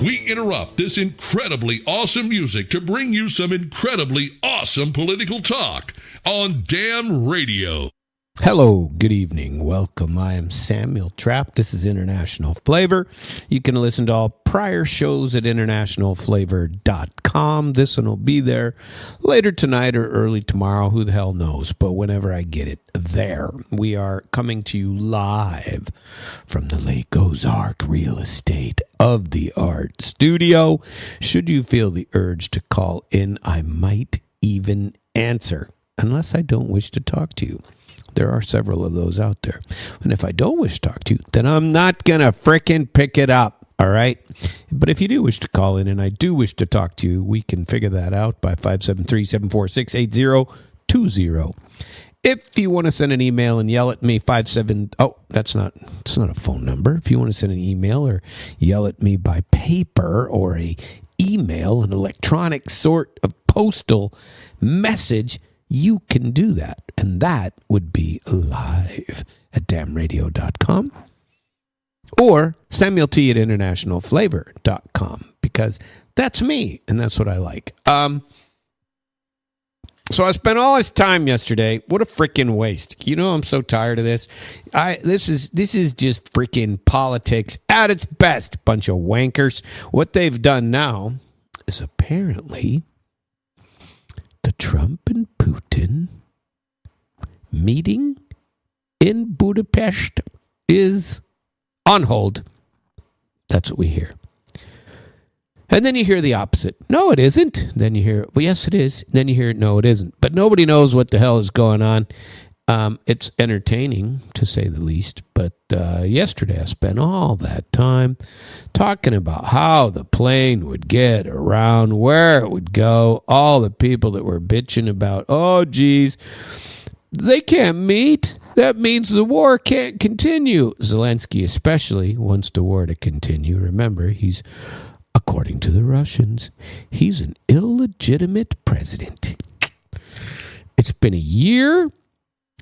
We interrupt this incredibly awesome music to bring you some incredibly awesome political talk on Damn Radio. Hello, good evening, welcome. I am Samuel Trapp. This is International Flavor. You can listen to all prior shows at internationalflavor.com. This one will be there later tonight or early tomorrow. Who the hell knows? But whenever I get it there, we are coming to you live from the Lake Ozark Real Estate of the Art Studio. Should you feel the urge to call in, I might even answer, unless I don't wish to talk to you. There are several of those out there. And if I don't wish to talk to you, then I'm not going to frickin' pick it up, all right? But if you do wish to call in and I do wish to talk to you, we can figure that out by 573-746-8020. If you want to send an email and yell at me, that's not a phone number. If you want to send an email or yell at me by paper or a email, an electronic sort of postal message, you can do that, and that would be live at damnradio.com or Samuel T at internationalflavor.com, because that's me, and that's what I like. So I spent all this time yesterday. What a freaking waste. You know, I'm so tired of this. This is just freaking politics at its best. Bunch of wankers. What they've done now is apparently the Trump and Putin meeting in Budapest is on hold. That's what we hear. And then you hear the opposite. No, it isn't. Then you hear, well, yes, it is. Then you hear, no, it isn't. But nobody knows what the hell is going on. It's entertaining, to say the least. But yesterday I spent all that time talking about how the plane would get around, where it would go, all the people that were bitching about, oh, geez, they can't meet. That means the war can't continue. Zelensky especially wants the war to continue. Remember, according to the Russians, he's an illegitimate president. It's been a year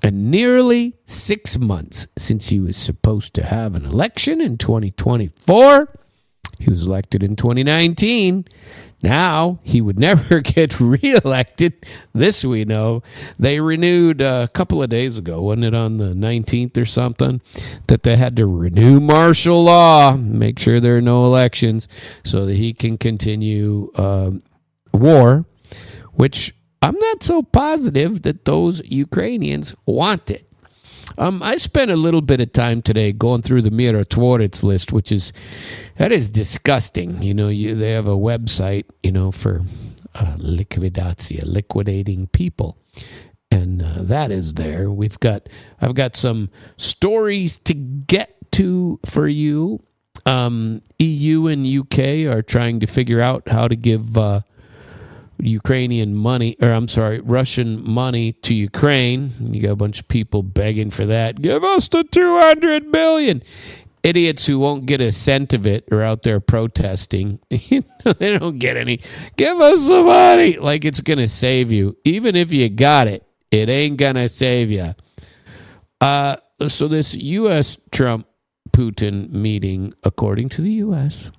and nearly 6 months since he was supposed to have an election in 2024. He was elected in 2019. Now, he would never get reelected. This we know. They renewed a couple of days ago, wasn't it on the 19th or something, that they had to renew martial law, make sure there are no elections, so that he can continue war, which I'm not so positive that those Ukrainians want it. I spent a little bit of time today going through the Mirotvorets list, that is disgusting. You know, they have a website, for liquidating people. And that is there. I've got some stories to get to for you. EU and UK are trying to figure out how to give Russian money to Ukraine. You got a bunch of people begging for that. Give us the $200 billion. Idiots who won't get a cent of it are out there protesting. They don't get any. Give us the money. Like it's going to save you. Even if you got it, it ain't going to save you. So this U.S. Trump-Putin meeting, according to the U.S.,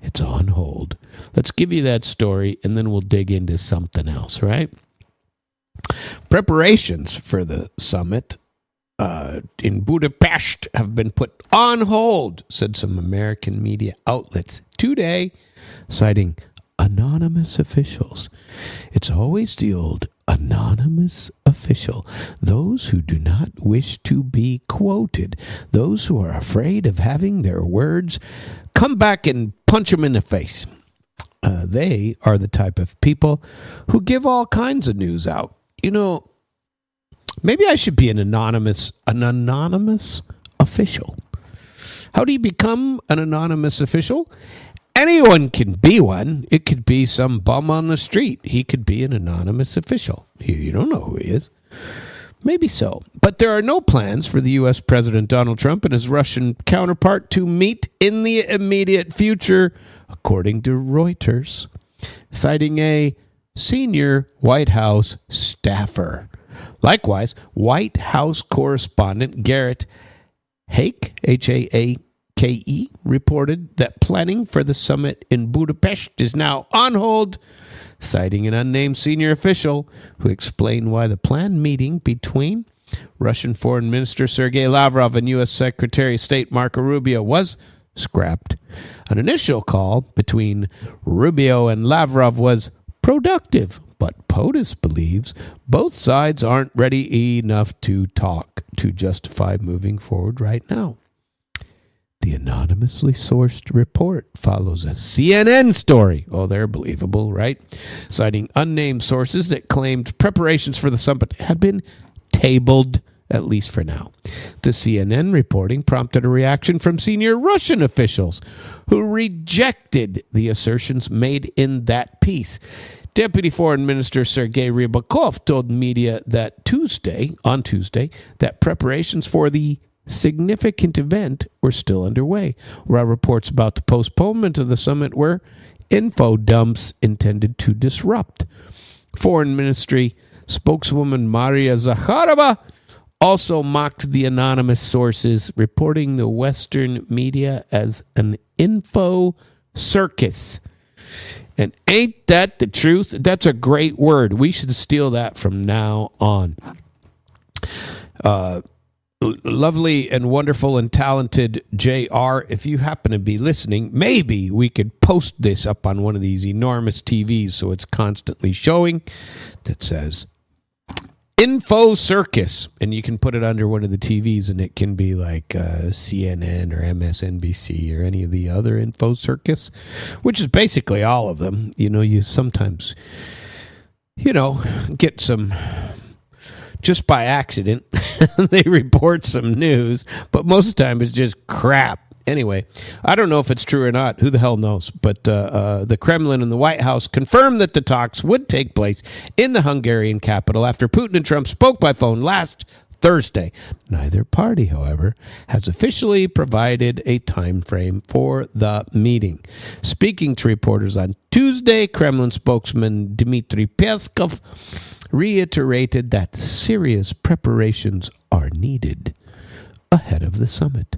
it's on hold. Let's give you that story, and then we'll dig into something else, right? Preparations for the summit in Budapest have been put on hold, said some American media outlets today, citing anonymous officials. It's always the old anonymous official. Those who do not wish to be quoted. Those who are afraid of having their words come back and punch them in the face. They are the type of people who give all kinds of news out. Maybe I should be an anonymous official. How do you become an anonymous official? Anyone can be one. It could be some bum on the street. He could be an anonymous official. You don't know who he is. Maybe so. But there are no plans for the U.S. President Donald Trump and his Russian counterpart to meet in the immediate future, according to Reuters, citing a senior White House staffer. Likewise, White House correspondent Garrett Haake, H-A-A-K-E, KE reported that planning for the summit in Budapest is now on hold, citing an unnamed senior official who explained why the planned meeting between Russian Foreign Minister Sergei Lavrov and U.S. Secretary of State Marco Rubio was scrapped. An initial call between Rubio and Lavrov was productive, but POTUS believes both sides aren't ready enough to talk to justify moving forward right now. The anonymously sourced report follows a CNN story. Oh, they're believable, right? Citing unnamed sources that claimed preparations for the summit had been tabled, at least for now. The CNN reporting prompted a reaction from senior Russian officials who rejected the assertions made in that piece. Deputy Foreign Minister Sergei Rybakov told media that on Tuesday, that preparations for the significant event were still underway, while reports about the postponement of the summit were info dumps intended to disrupt. Foreign Ministry spokeswoman Maria Zakharova also mocked the anonymous sources, reporting the Western media as an info circus. And ain't that the truth? That's a great word. We should steal that from now on. Lovely and wonderful and talented JR, if you happen to be listening, maybe we could post this up on one of these enormous TVs so it's constantly showing that says Info Circus, and you can put it under one of the TVs and it can be like CNN or MSNBC or any of the other Info Circus, which is basically all of them. You know, you sometimes, get some, just by accident, they report some news, but most of the time it's just crap. Anyway, I don't know if it's true or not. Who the hell knows? But the Kremlin and the White House confirmed that the talks would take place in the Hungarian capital after Putin and Trump spoke by phone last Thursday. Neither party, however, has officially provided a time frame for the meeting. Speaking to reporters on Tuesday, Kremlin spokesman Dmitry Peskov reiterated that serious preparations are needed ahead of the summit.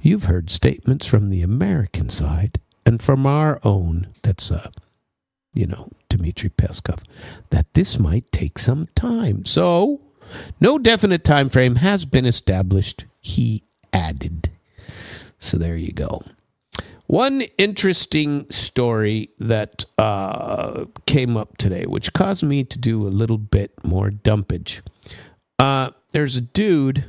You've heard statements from the American side and from our own, that's, Dmitry Peskov, that this might take some time. So, no definite time frame has been established, he added. So there you go. One interesting story that came up today, which caused me to do a little bit more dumpage. There's a dude,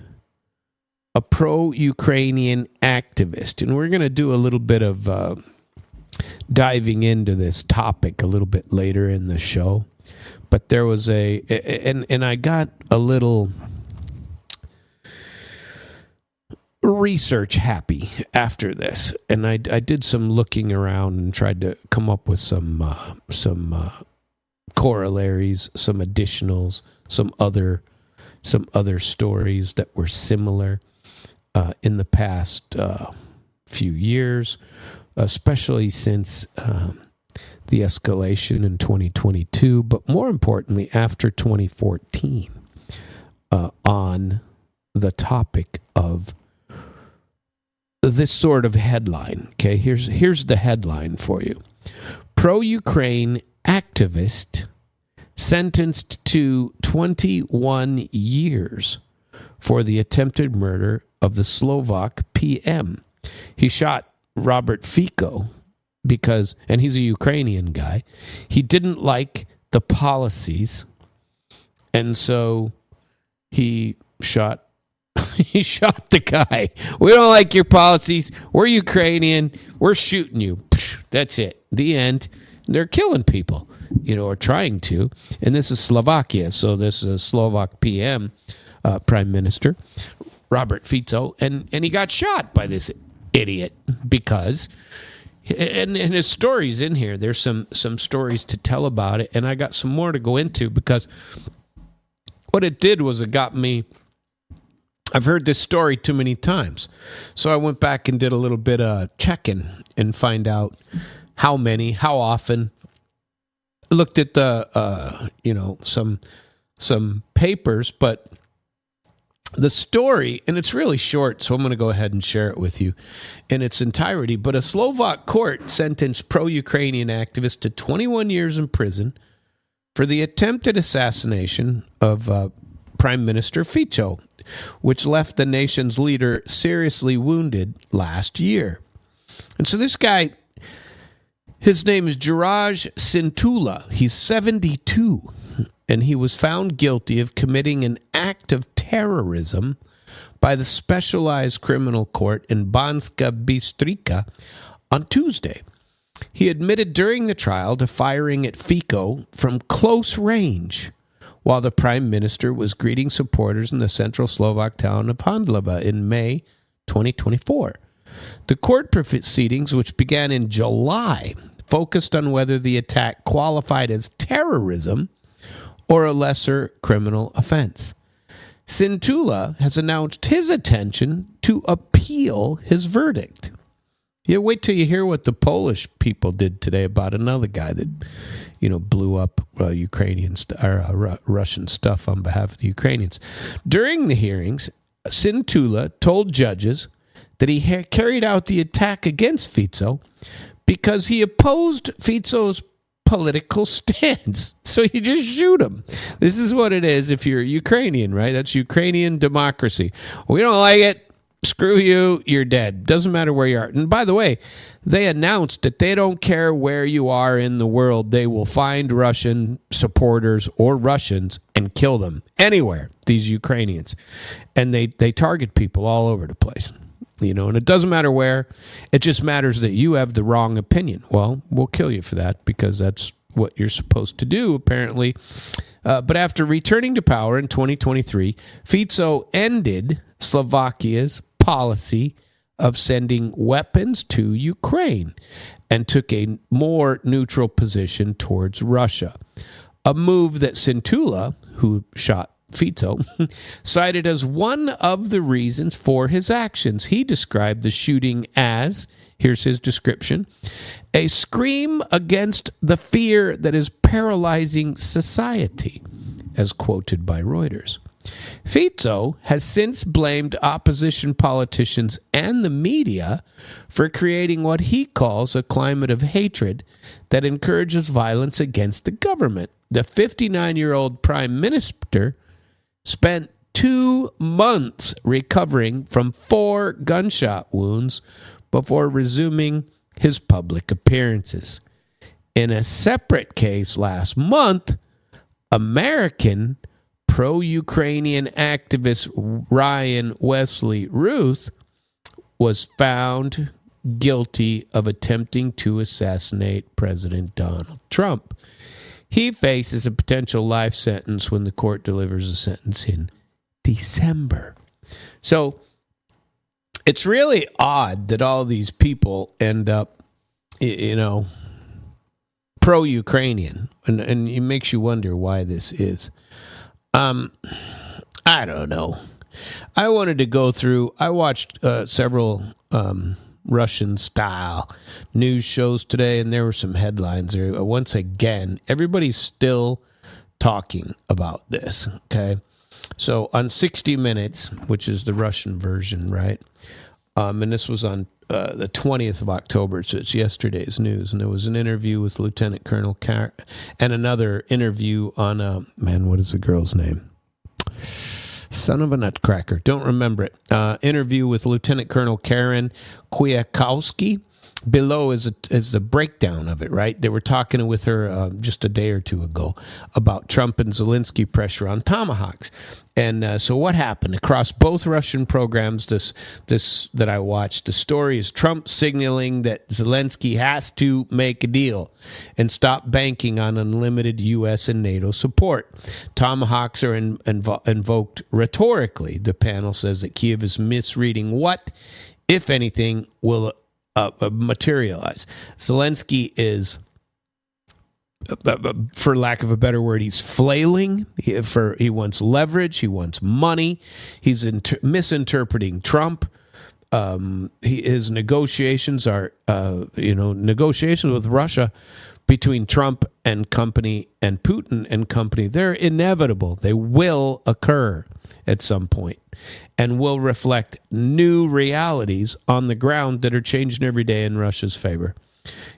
a pro-Ukrainian activist, and we're going to do a little bit of diving into this topic a little bit later in the show. But there was and I got a little research happy after this, and I did some looking around and tried to come up with some corollaries, some additionals, some other stories that were similar in the past few years, especially since the escalation in 2022, but more importantly, after 2014, on the topic of this sort of headline. Okay, here's the headline for you. Pro-Ukraine activist sentenced to 21 years for the attempted murder of the Slovak PM. He shot Robert Fico because, and he's a Ukrainian guy, he didn't like the policies, and so he shot the guy. We don't like your policies. We're Ukrainian. We're shooting you. That's it. The end. They're killing people, or trying to. And this is Slovakia, so this is a Slovak PM, Prime Minister, Robert Fico, and he got shot by this idiot because, and his story's in here. There's some stories to tell about it, and I got some more to go into because what it did was it got me. I've heard this story too many times, so I went back and did a little bit of checking and find out how often. Looked at the some papers, but The story, and it's really short, so I'm going to go ahead and share it with you in its entirety. But a Slovak court sentenced pro-Ukrainian activists to 21 years in prison for the attempted assassination of Prime Minister Fico, which left the nation's leader seriously wounded last year. And so this guy, his name is Juraj Cintula. He's 72. And he was found guilty of committing an act of terrorism by the Specialized Criminal Court in Banska Bystrica on Tuesday. He admitted during the trial to firing at Fico from close range while the prime minister was greeting supporters in the central Slovak town of Handlava in May 2024. The court proceedings, which began in July, focused on whether the attack qualified as terrorism or a lesser criminal offense. Cintula has announced his intention to appeal his verdict. Yeah, wait till you hear what the Polish people did today about another guy that, blew up Russian stuff on behalf of the Ukrainians. During the hearings, Cintula told judges that he carried out the attack against Fico because he opposed Fico's political stance. So you just shoot him. This is what it is if you're Ukrainian, right? That's Ukrainian democracy. We don't like it. Screw you. You're dead. Doesn't matter where you are. And by the way, they announced that they don't care where you are in the world. They will find Russian supporters or Russians and kill them anywhere, these Ukrainians. And they target people all over the place. And it doesn't matter where. It just matters that you have the wrong opinion. Well, we'll kill you for that because that's what you're supposed to do, apparently. But after returning to power in 2023, Fico ended Slovakia's policy of sending weapons to Ukraine and took a more neutral position towards Russia. A move that Cintula, who shot Fico, cited as one of the reasons for his actions. He described the shooting as, here's his description, a scream against the fear that is paralyzing society, as quoted by Reuters. Fico has since blamed opposition politicians and the media for creating what he calls a climate of hatred that encourages violence against the government. The 59-year-old prime minister spent 2 months recovering from 4 gunshot wounds before resuming his public appearances. In a separate case last month, American pro-Ukrainian activist Ryan Wesley Ruth was found guilty of attempting to assassinate President Donald Trump. He faces a potential life sentence when the court delivers a sentence in December. So it's really odd that all these people end up, pro-Ukrainian, and it makes you wonder why this is. I don't know. I wanted to go through, I watched several Russian-style news shows today, and there were some headlines there. Once again, everybody's still talking about this, okay? So on 60 Minutes, which is the Russian version, right? And this was on the 20th of October, so it's yesterday's news, and there was an interview with Lieutenant Colonel and another interview on, what is the girl's name? Son of a nutcracker. Don't remember it. Interview with Lieutenant Colonel Karen Kwiatkowski. Below is a breakdown of it, right? They were talking with her just a day or two ago about Trump and Zelensky pressure on Tomahawks. And so what happened? Across both Russian programs, this that I watched, the story is Trump signaling that Zelensky has to make a deal and stop banking on unlimited U.S. and NATO support. Tomahawks are invoked rhetorically. The panel says that Kyiv is misreading what, if anything, will materialize. Zelensky is, for lack of a better word, he's flailing. He wants leverage. He wants money. He's misinterpreting Trump. His negotiations are, negotiations with Russia between Trump and company and Putin and company. They're inevitable. They will occur at some point and will reflect new realities on the ground that are changing every day in Russia's favor.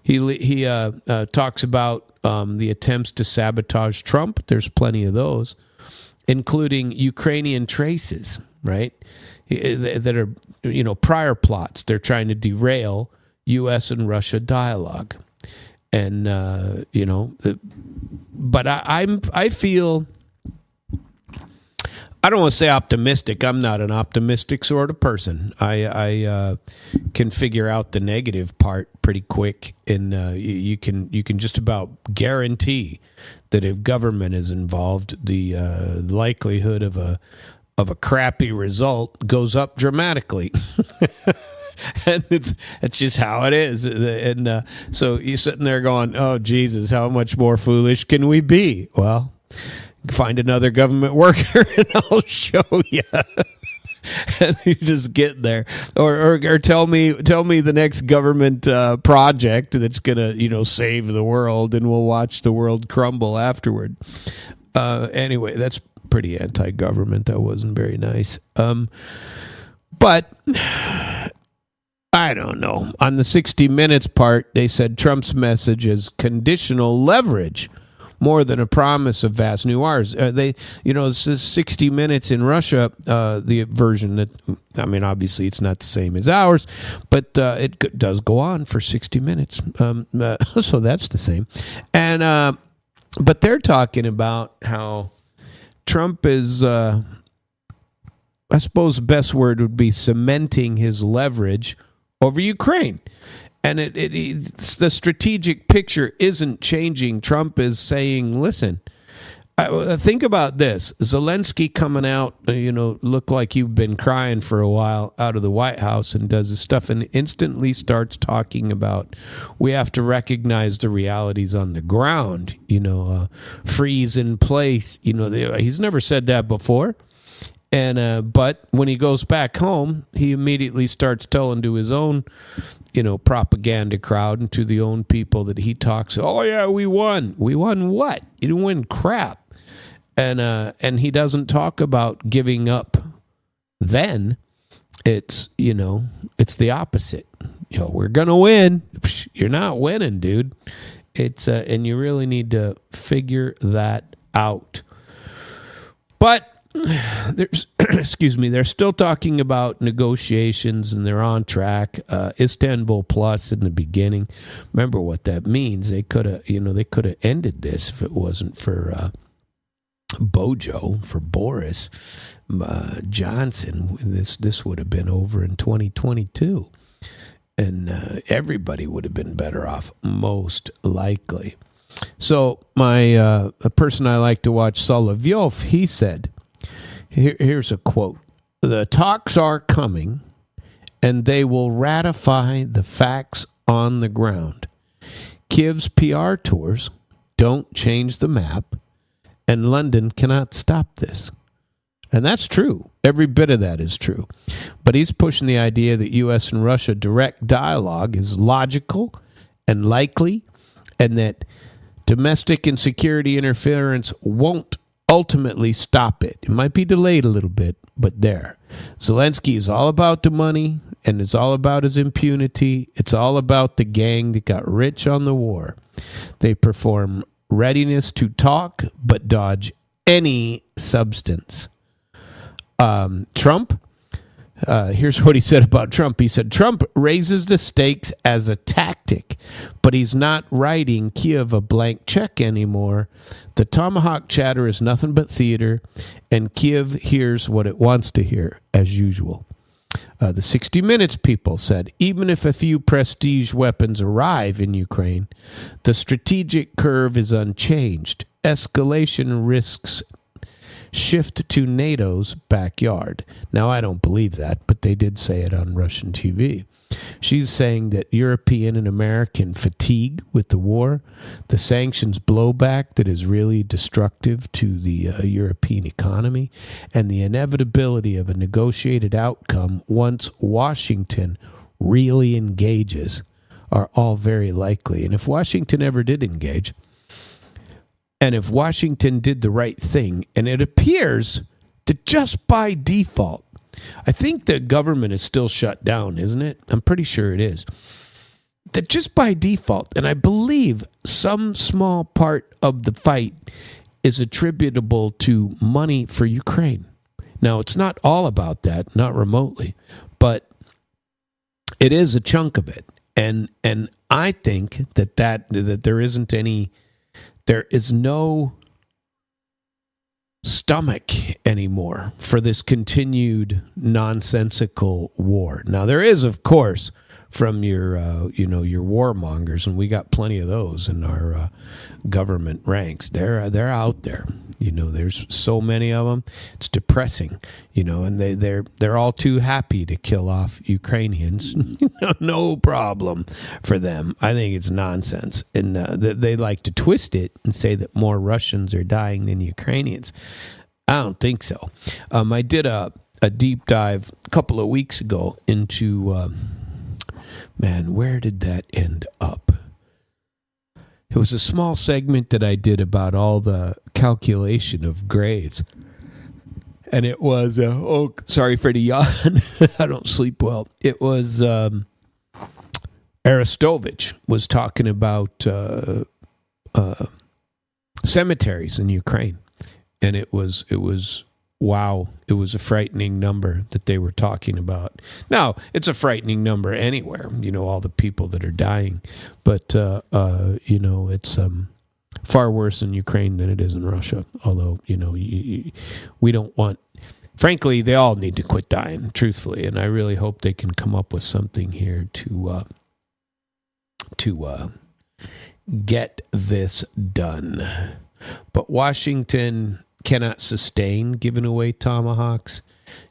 He talks about the attempts to sabotage Trump. There's plenty of those, including Ukrainian traces, right? That are, prior plots. They're trying to derail U.S. and Russia dialogue. And, but I feel, I don't want to say optimistic. I'm not an optimistic sort of person. I can figure out the negative part pretty quick, and you can just about guarantee that if government is involved, the likelihood of a crappy result goes up dramatically. And it's just how it is. And so you're sitting there going, oh, Jesus, how much more foolish can we be? Well, find another government worker and I'll show you. And you just get there. Or tell me the next government project that's going to, save the world, and we'll watch the world crumble afterward. Anyway, that's pretty anti-government. That wasn't very nice. But I don't know. On the 60 Minutes part, they said Trump's message is conditional leverage more than a promise of vast new wars. This is 60 Minutes in Russia, the version that, obviously it's not the same as ours, but it does go on for 60 minutes. So that's the same. And but they're talking about how Trump is, I suppose the best word would be cementing his leverage over Ukraine. And the strategic picture isn't changing. Trump is saying, listen, think about this. Zelensky coming out, look like you've been crying for a while out of the White House, and does his stuff and instantly starts talking about we have to recognize the realities on the ground, freeze in place. He's never said that before. And but when he goes back home, he immediately starts telling to his own, propaganda crowd and to the own people that he talks. Oh yeah, we won. We won what? You didn't win crap. And he doesn't talk about giving up. Then it's it's the opposite. We're gonna win. You're not winning, dude. It's and you really need to figure that out. But they're still talking about negotiations, and they're on track. Istanbul Plus in the beginning. Remember what that means. They could have ended this if it wasn't for Bojo, for Boris Johnson. This would have been over in 2022, and everybody would have been better off, most likely. So a person I like to watch, Solovyov, he said, here's a quote: "The talks are coming, and they will ratify the facts on the ground. Kiev's PR tours don't change the map, and London cannot stop this." And that's true. Every bit of that is true. But he's pushing the idea that U.S. and Russia direct dialogue is logical and likely, and that domestic and security interference won't ultimately stop it. It might be delayed a little bit, but there. Zelensky is all about the money, and it's all about his impunity. It's all about the gang that got rich on the war. They perform readiness to talk, but dodge any substance. Trump, here's what he said about Trump. He said, Trump raises the stakes as a tactic, but he's not writing Kiev a blank check anymore. The Tomahawk chatter is nothing but theater, and Kiev hears what it wants to hear, as usual. The 60 Minutes people said, even if a few prestige weapons arrive in Ukraine, the strategic curve is unchanged. Escalation risks shift to NATO's backyard. Now, I don't believe that, but they did say it on Russian TV. She's saying that European and American fatigue with the war, the sanctions blowback that is really destructive to the European economy, and the inevitability of a negotiated outcome once Washington really engages are all very likely. And if Washington ever did engage, and if Washington did the right thing, and it appears to just by default, I think the government is still shut down, isn't it? I'm pretty sure it is. That just by default, and I believe some small part of the fight is attributable to money for Ukraine. Now, it's not all about that, not remotely, but it is a chunk of it. And I think that there is no stomach anymore for this continued nonsensical war. Now, there is, of course, from your warmongers, and we got plenty of those in our government ranks. They're out there. There's so many of them. It's depressing. And they're all too happy to kill off Ukrainians. No problem for them. I think it's nonsense, and they like to twist it and say that more Russians are dying than Ukrainians. I don't think so. I did a deep dive a couple of weeks ago into. Man, where did that end up? It was a small segment that I did about all the calculation of graves. And it was, sorry for the yawn. I don't sleep well. It was Arestovich was talking about cemeteries in Ukraine. And it was wow, it was a frightening number that they were talking about. Now, it's a frightening number anywhere, all the people that are dying. But, it's far worse in Ukraine than it is in Russia. Although, we don't want... Frankly, they all need to quit dying, truthfully. And I really hope they can come up with something here to get this done. But Washington cannot sustain giving away Tomahawks.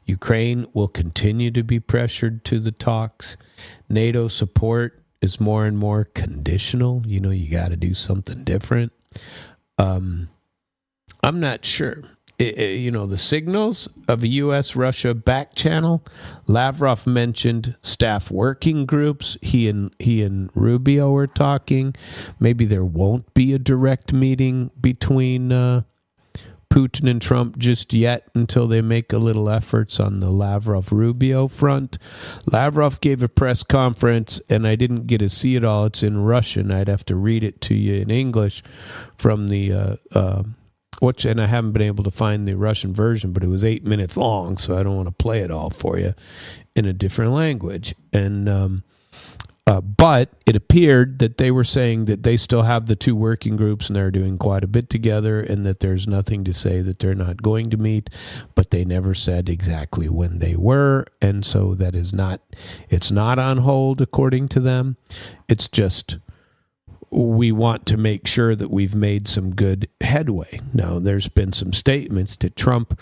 Ukraine will continue to be pressured to the talks. NATO support is more and more conditional. You got to do something different. I'm not sure. The signals of a U.S.-Russia back channel. Lavrov mentioned staff working groups. He and Rubio were talking. Maybe there won't be a direct meeting between Putin and Trump just yet until they make a little efforts on the Lavrov-Rubio front. Lavrov gave a press conference, and I didn't get to see it all. It's in Russian. I'd have to read it to you in English from the, and I haven't been able to find the Russian version, but it was 8 minutes long, so I don't want to play it all for you in a different language. And but it appeared that they were saying that they still have the two working groups and they're doing quite a bit together, and that there's nothing to say that they're not going to meet, but they never said exactly when they were. And so that is it's not on hold according to them. It's just, we want to make sure that we've made some good headway. Now, there's been some statements that Trump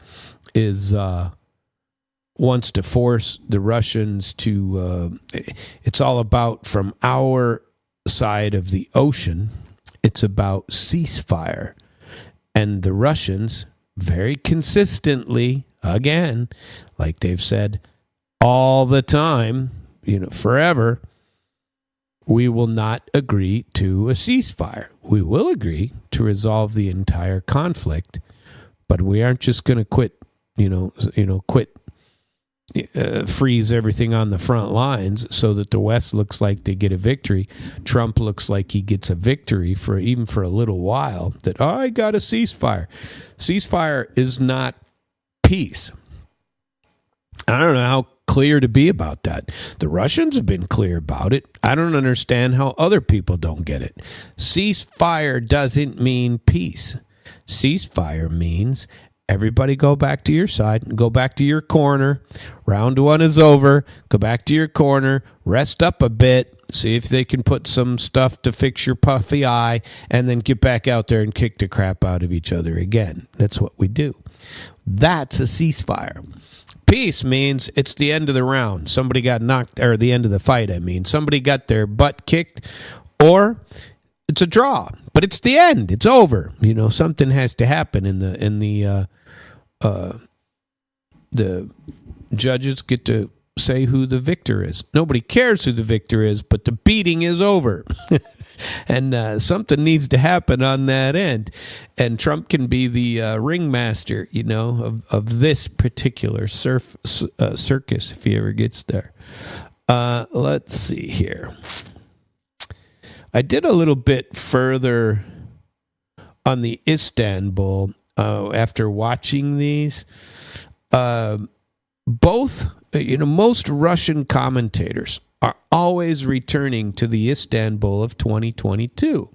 wants to force the Russians to, it's all about, from our side of the ocean, it's about ceasefire. And the Russians, very consistently, again, like they've said all the time, forever, we will not agree to a ceasefire. We will agree to resolve the entire conflict, but we aren't just going to quit, freeze everything on the front lines so that the West looks like they get a victory. Trump looks like he gets a victory for a little while, that, I got a ceasefire. Ceasefire is not peace. I don't know how clear to be about that. The Russians have been clear about it. I don't understand how other people don't get it. Ceasefire doesn't mean peace. Ceasefire means everybody go back to your side, go back to your corner. Round one is over. Go back to your corner, rest up a bit, See if they can put some stuff to fix your puffy eye and then get back out there and kick the crap out of each other again. That's what we do. That's a ceasefire. Peace means it's the end of the round. Somebody got knocked, or the end of the fight, I mean. Somebody got their butt kicked, or it's a draw. But it's the end. It's over. You know, something has to happen the judges get to say who the victor is. Nobody cares who the victor is, but the beating is over. And something needs to happen on that end. And Trump can be the ringmaster, you know, of this particular circus if he ever gets there. Let's see here. I did a little bit further on the Istanbul after watching these. Both, you know, most Russian commentators are always returning to the Istanbul of 2022.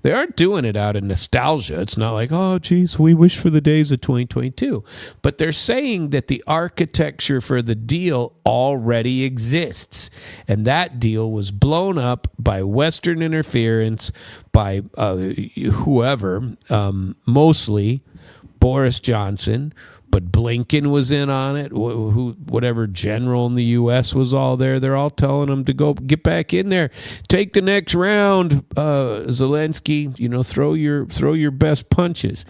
They aren't doing it out of nostalgia. It's not like, oh, geez, we wish for the days of 2022. But they're saying that the architecture for the deal already exists. And that deal was blown up by Western interference, by whoever, mostly Boris Johnson. But Blinken was in on it. Whatever general in the U.S. was all there. They're all telling him to go get back in there, take the next round. Zelensky, you know, throw your best punches.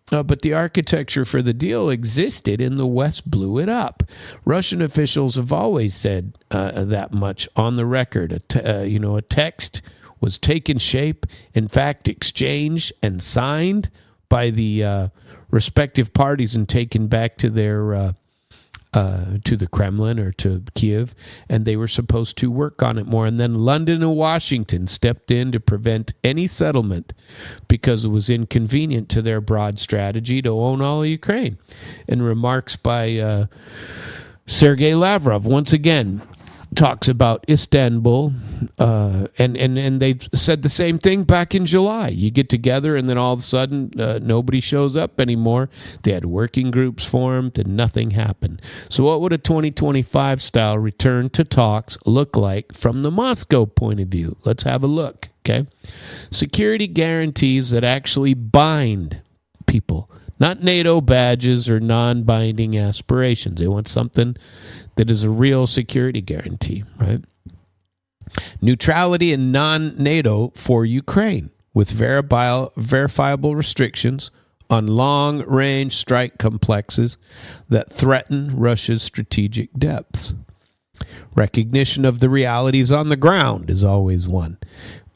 But the architecture for the deal existed, and the West blew it up. Russian officials have always said that much on the record. A text was taken shape, in fact, exchanged and signed by the respective parties and taken back to their to the Kremlin or to Kiev, and they were supposed to work on it more. And then London and Washington stepped in to prevent any settlement because it was inconvenient to their broad strategy to own all of Ukraine. And remarks by Sergei Lavrov once again talks about Istanbul, and they said the same thing back in July. You get together, and then all of a sudden, nobody shows up anymore. They had working groups formed, and nothing happened. So what would a 2025-style return to talks look like from the Moscow point of view? Let's have a look, okay? Security guarantees that actually bind people, not NATO badges or non-binding aspirations. They want something that is a real security guarantee, right? Neutrality and non-NATO for Ukraine with verifiable restrictions on long-range strike complexes that threaten Russia's strategic depths. Recognition of the realities on the ground is always one.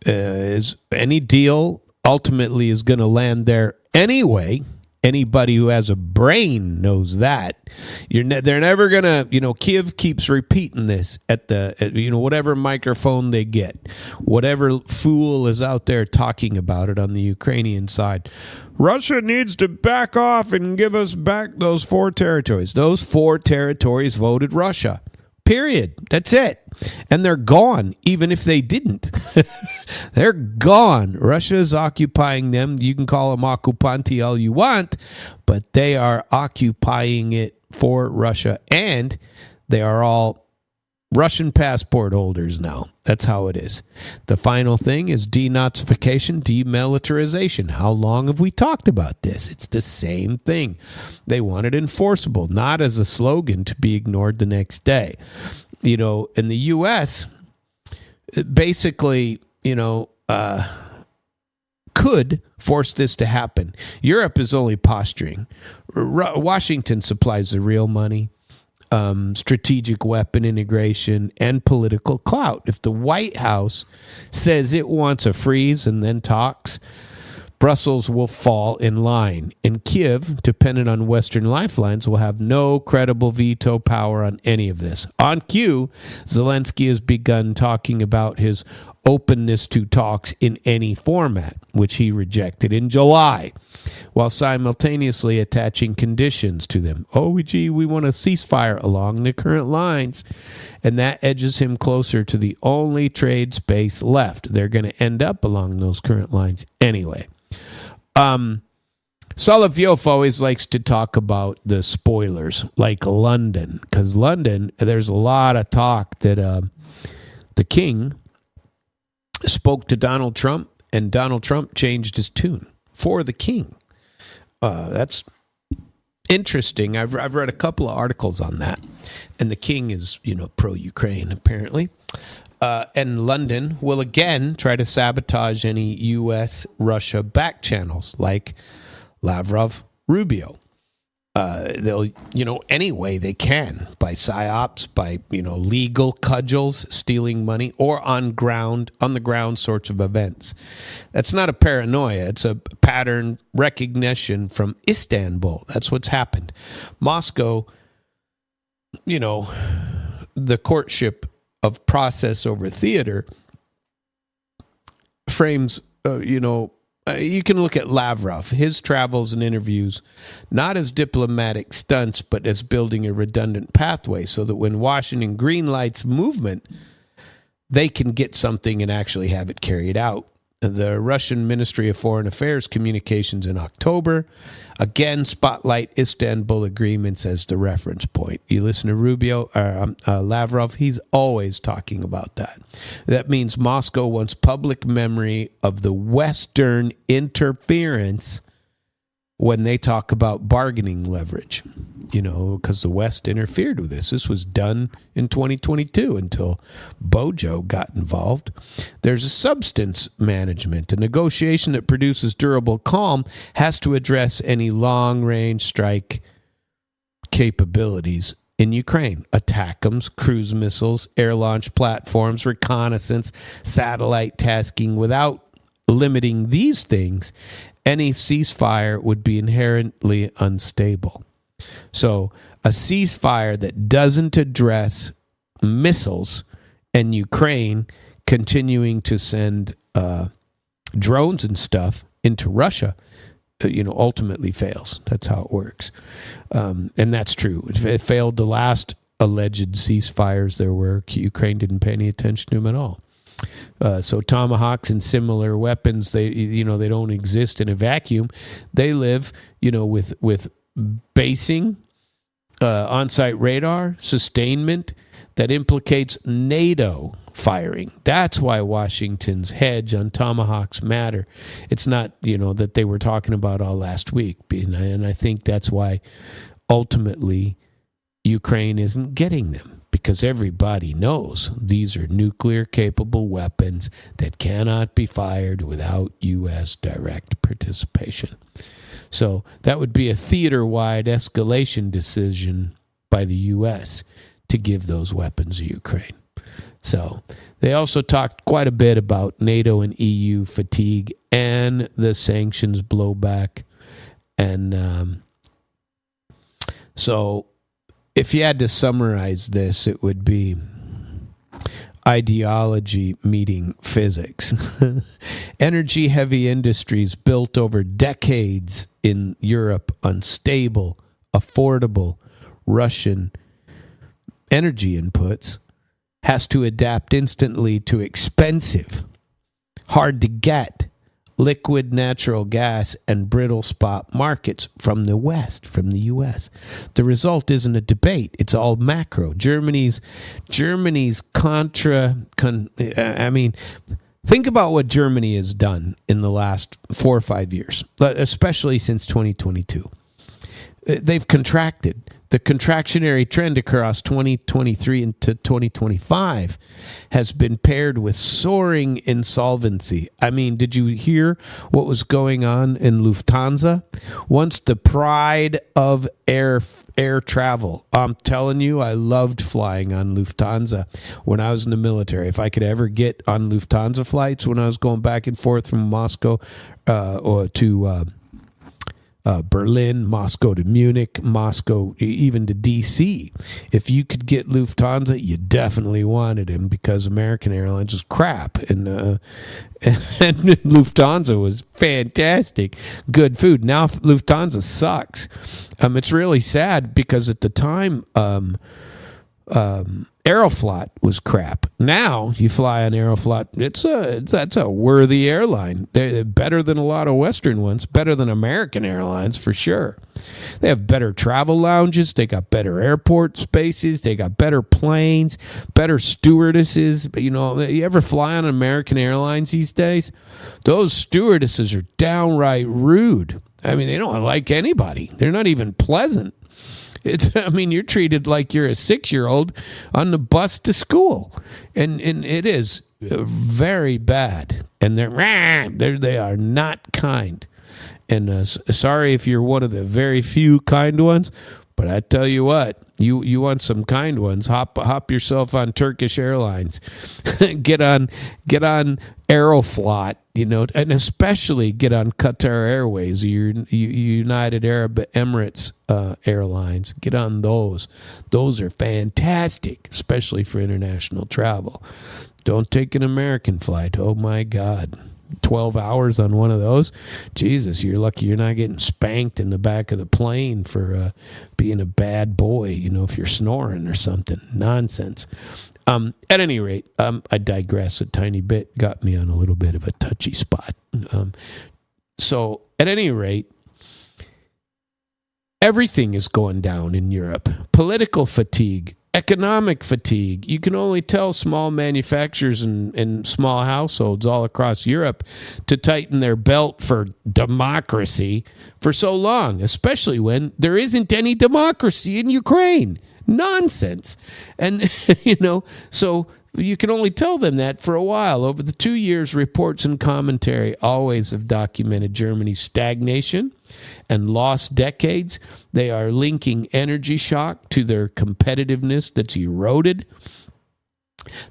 Is any deal ultimately is going to land there anyway. Anybody who has a brain knows that. They're never going to, Kiev keeps repeating this at whatever microphone they get. Whatever fool is out there talking about it on the Ukrainian side. Russia needs to back off and give us back those 4 territories. Those 4 territories voted Russia. Period. That's it. And they're gone, even if they didn't. They're gone. Russia is occupying them. You can call them occupanti all you want, but they are occupying it for Russia. And they are all Russian passport holders now. That's how it is. The final thing is denazification, demilitarization. How long have we talked about this? It's the same thing. They want it enforceable, not as a slogan to be ignored the next day. In the U.S., basically, could force this to happen. Europe is only posturing. Washington supplies the real money. Strategic weapon integration, and political clout. If the White House says it wants a freeze and then talks, Brussels will fall in line. And Kiev, dependent on Western lifelines, will have no credible veto power on any of this. On cue, Zelensky has begun talking about his openness to talks in any format, which he rejected in July, while simultaneously attaching conditions to them. We want a ceasefire along the current lines, and that edges him closer to the only trade space left. They're going to end up along those current lines anyway. Solovyov always likes to talk about the spoilers, like London, because London, there's a lot of talk that the king spoke to Donald Trump, and Donald Trump changed his tune for the king. That's interesting. I've read a couple of articles on that, and the king is, pro-Ukraine apparently. And London will again try to sabotage any U.S.-Russia back channels like Lavrov, Rubio. They'll, any way they can, by psyops, by, legal cudgels, stealing money, or on the ground sorts of events. That's not a paranoia. It's a pattern recognition from Istanbul. That's what's happened. Moscow, the courtship of process over theater frames, you can look at Lavrov, his travels and interviews, not as diplomatic stunts, but as building a redundant pathway so that when Washington greenlights movement, they can get something and actually have it carried out. The Russian Ministry of Foreign Affairs communications in October, again, spotlight Istanbul agreements as the reference point. You listen to Lavrov, he's always talking about that. That means Moscow wants public memory of the Western interference when they talk about bargaining leverage, because the West interfered with this. This was done in 2022 until Bojo got involved. There's a substance management. A negotiation that produces durable calm has to address any long-range strike capabilities in Ukraine. ATACMS, cruise missiles, air launch platforms, reconnaissance, satellite tasking. Without limiting these things, any ceasefire would be inherently unstable. So a ceasefire that doesn't address missiles and Ukraine continuing to send drones and stuff into Russia, ultimately fails. That's how it works. And that's true. It failed the last alleged ceasefires there were. Ukraine didn't pay any attention to them at all. So Tomahawks and similar weapons, they don't exist in a vacuum. They live, with basing, on-site radar, sustainment that implicates NATO firing. That's why Washington's hedge on Tomahawks matter. It's not, that they were talking about all last week. And I think that's why ultimately Ukraine isn't getting them. Because everybody knows these are nuclear-capable weapons that cannot be fired without U.S. direct participation. So that would be a theater-wide escalation decision by the U.S. to give those weapons to Ukraine. So they also talked quite a bit about NATO and EU fatigue and the sanctions blowback. And so if you had to summarize this, it would be ideology meeting physics. Energy-heavy industries built over decades in Europe on stable, affordable Russian energy inputs has to adapt instantly to expensive, hard to get, liquid natural gas and brittle spot markets from the West, from the U.S. The result isn't a debate. It's all macro. Germany's think about what Germany has done in the last 4 or 5 years, especially since 2022. They've contracted. The contractionary trend across 2023 into 2025 has been paired with soaring insolvency. I mean, did you hear what was going on in Lufthansa? Once the pride of air travel. I'm telling you, I loved flying on Lufthansa when I was in the military. If I could ever get on Lufthansa flights when I was going back and forth from Moscow or to Berlin, Moscow to Munich, Moscow even to D.C. If you could get Lufthansa, you definitely wanted him because American Airlines was crap. And Lufthansa was fantastic. Good food. Now Lufthansa sucks. It's really sad because at the time, Aeroflot was crap. Now you fly on Aeroflot, that's a worthy airline. They're better than a lot of Western ones, better than American Airlines for sure. They have better travel lounges. They got better airport spaces. They got better planes, better stewardesses. But, you ever fly on American Airlines these days? Those stewardesses are downright rude. I mean, they don't like anybody. They're not even pleasant. You're treated like you're a 6-year-old on the bus to school. And it is very bad. And they are not kind. And sorry if you're one of the very few kind ones, but I tell you what, you want some kind ones, hop yourself on Turkish Airlines, get on Aeroflot, and especially get on Qatar Airways, United Arab Emirates Airlines. Get on those. Those are fantastic, especially for international travel. Don't take an American flight. Oh my God. 12 hours on one of those. Jesus, you're lucky you're not getting spanked in the back of the plane for being a bad boy, if you're snoring or something. Nonsense. At any rate, I digress a tiny bit. Got me on a little bit of a touchy spot. So, at any rate, everything is going down in Europe. Political fatigue, economic fatigue. You can only tell small manufacturers and small households all across Europe to tighten their belt for democracy for so long, especially when there isn't any democracy in Ukraine. Nonsense. And, so you can only tell them that for a while. Over the 2 years, reports and commentary always have documented Germany's stagnation and lost decades. They are linking energy shock to their competitiveness that's eroded.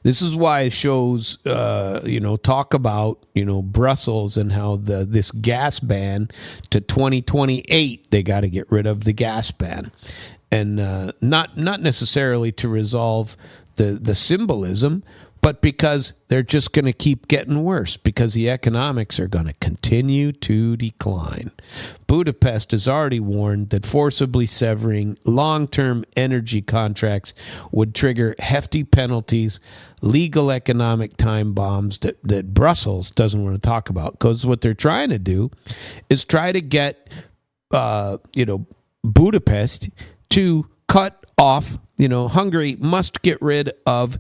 This is why shows, talk about, Brussels and how this gas ban to 2028, they got to get rid of the gas ban. And not necessarily to resolve the symbolism, but because they're just going to keep getting worse, because the economics are going to continue to decline. Budapest has already warned that forcibly severing long-term energy contracts would trigger hefty penalties, legal economic time bombs that Brussels doesn't want to talk about, because what they're trying to do is try to get, Budapest to cut off, Hungary must get rid of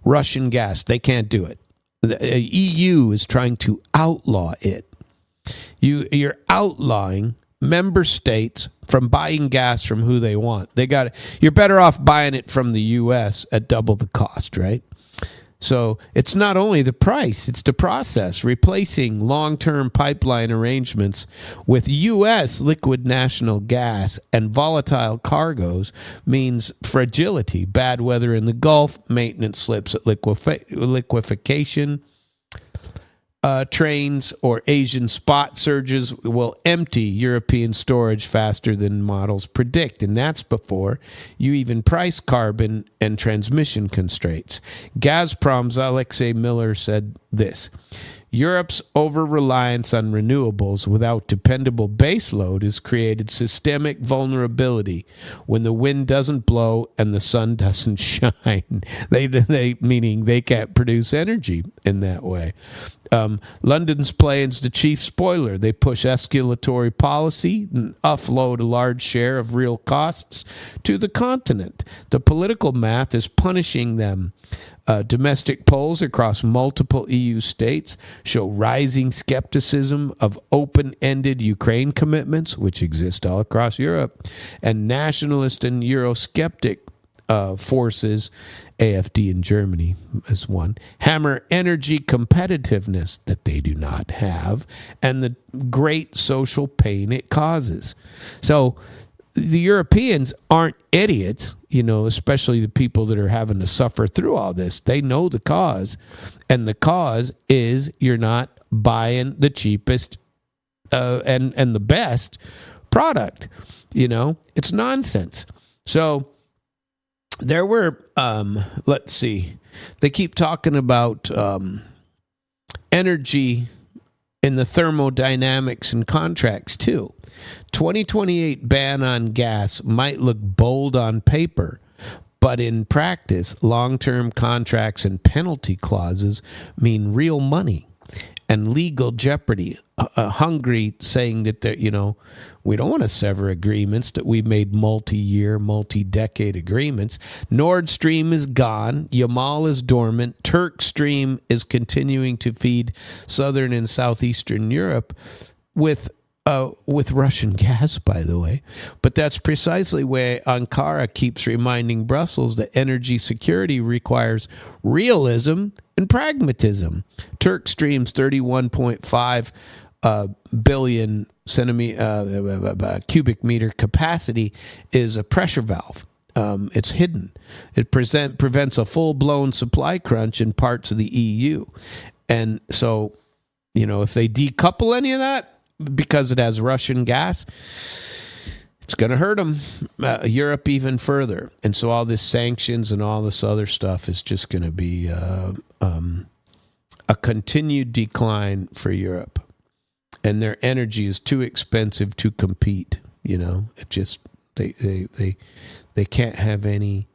Russian gas. They can't do it. The EU is trying to outlaw it. You're outlawing member states from buying gas from who they want. You're better off buying it from the U.S. at double the cost, right? So it's not only the price, it's the process. Replacing long-term pipeline arrangements with U.S. liquid national gas and volatile cargoes means fragility, bad weather in the Gulf, maintenance slips at liquefaction trains, or Asian spot surges will empty European storage faster than models predict. And that's before you even price carbon and transmission constraints. Gazprom's Alexei Miller said this: Europe's over-reliance on renewables without dependable baseload has created systemic vulnerability when the wind doesn't blow and the sun doesn't shine. Meaning they can't produce energy in that way. London's plan's the chief spoiler. They push escalatory policy and offload a large share of real costs to the continent. The political math is punishing them. Domestic polls across multiple EU states show rising skepticism of open-ended Ukraine commitments, which exist all across Europe, and nationalist and Eurosceptic forces, AfD in Germany as one, hammer energy competitiveness that they do not have, and the great social pain it causes. So the Europeans aren't idiots, especially the people that are having to suffer through all this. They know the cause, and the cause is you're not buying the cheapest and the best product. It's nonsense. So there were, let's see, they keep talking about energy in the thermodynamics and contracts too. 2028 ban on gas might look bold on paper, but in practice, long-term contracts and penalty clauses mean real money and legal jeopardy Hungary saying that we don't want to sever agreements, that we made multi-year, multi-decade agreements. Nord Stream is gone. Yamal is dormant. Turk Stream is continuing to feed southern and southeastern Europe with Russian gas, by the way. But that's precisely where Ankara keeps reminding Brussels that energy security requires realism and pragmatism. Turk Stream's 31.5 billion cubic meter capacity is a pressure valve. It's hidden. It prevents a full-blown supply crunch in parts of the EU. And so, if they decouple any of that, because it has Russian gas, it's going to hurt them, Europe even further. And so all this sanctions and all this other stuff is just going to be a continued decline for Europe. And their energy is too expensive to compete. It just they can't have any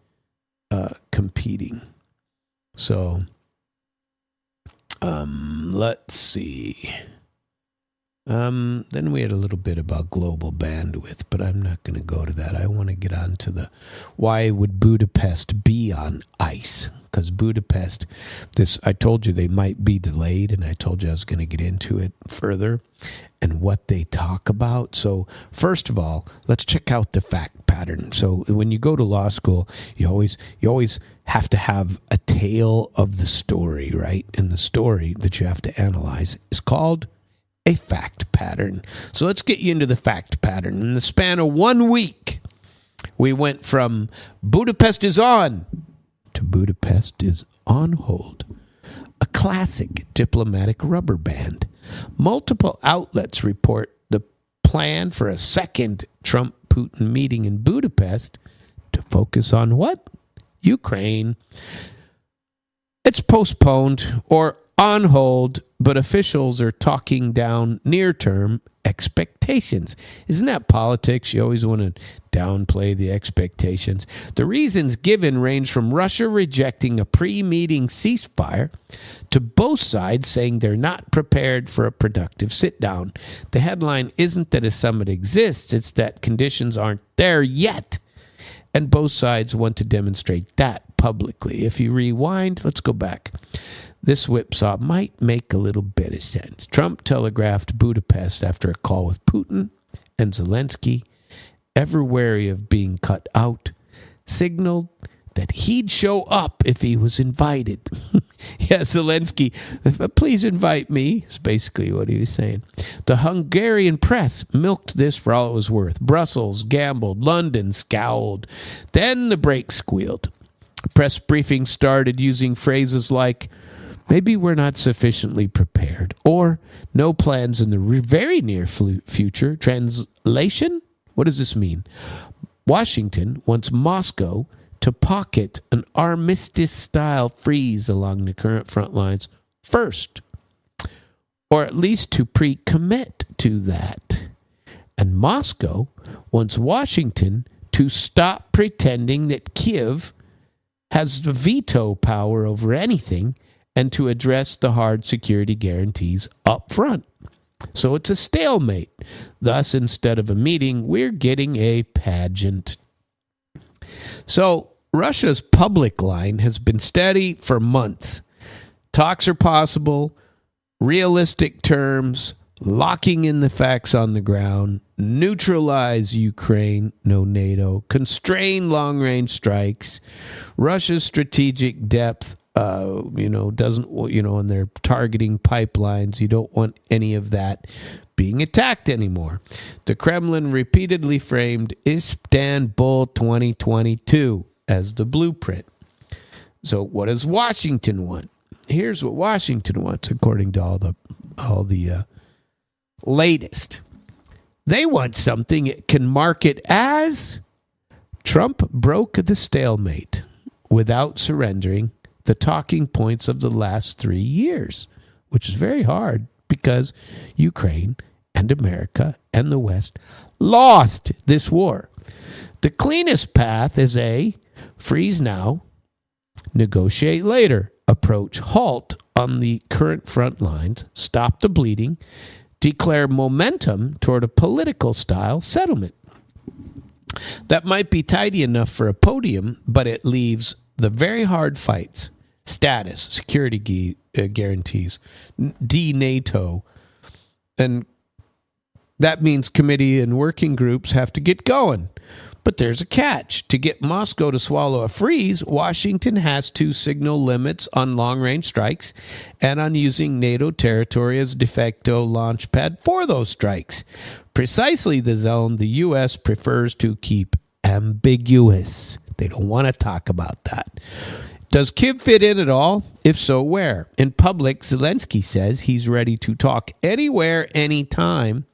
competing. So let's see. Then we had a little bit about global bandwidth, but I'm not going to go to that. I want to get on to why would Budapest be on ice? Because Budapest, I told you they might be delayed, and I told you I was going to get into it further and what they talk about. So first of all, let's check out the fact pattern. So when you go to law school, you always have to have a tale of the story, right? And the story that you have to analyze is called a fact pattern. So let's get you into the fact pattern. In the span of 1 week, we went from Budapest is on to Budapest is on hold. A classic diplomatic rubber band. Multiple outlets report the plan for a second Trump-Putin meeting in Budapest to focus on what? Ukraine. It's postponed or on hold, but officials are talking down near-term expectations. Isn't that politics? You always want to downplay the expectations. The reasons given range from Russia rejecting a pre-meeting ceasefire to both sides saying they're not prepared for a productive sit-down. The headline isn't that a summit exists, it's that conditions aren't there yet. And both sides want to demonstrate that publicly. If you rewind, let's go back. This whipsaw might make a little bit of sense. Trump telegraphed Budapest after a call with Putin and Zelensky, ever wary of being cut out, signaled that he'd show up if he was invited. Yeah, Zelensky, please invite me, is basically what he was saying. The Hungarian press milked this for all it was worth. Brussels gambled, London scowled. Then the brakes squealed. Press briefing started using phrases like, maybe we're not sufficiently prepared, or no plans in the very near future. Translation? What does this mean? Washington wants Moscow to pocket an armistice-style freeze along the current front lines first, or at least to pre-commit to that. And Moscow wants Washington to stop pretending that Kiev has the veto power over anything and to address the hard security guarantees up front. So it's a stalemate. Thus, instead of a meeting, we're getting a pageant. So Russia's public line has been steady for months. Talks are possible, realistic terms, locking in the facts on the ground, neutralize Ukraine, no NATO, constrain long-range strikes. Russia's strategic depth, doesn't, and they're targeting pipelines. You don't want any of that being attacked anymore. The Kremlin repeatedly framed Istanbul 2022 as the blueprint. So what does Washington want? Here's what Washington wants, according to all the latest. They want something it can market as Trump broke the stalemate without surrendering the talking points of the last 3 years, which is very hard because Ukraine and America and the West lost this war. The cleanest path is a freeze now, negotiate later approach. Halt on the current front lines, stop the bleeding, declare momentum toward a political style settlement. That might be tidy enough for a podium, but it leaves the very hard fights, status, security guarantees, de-NATO, and that means committee and working groups have to get going. But there's a catch. To get Moscow to swallow a freeze, Washington has to signal limits on long-range strikes and on using NATO territory as de facto launch pad for those strikes. Precisely the zone the U.S. prefers to keep ambiguous. They don't want to talk about that. Does Kyiv fit in at all? If so, where? In public, Zelensky says he's ready to talk anywhere, anytime,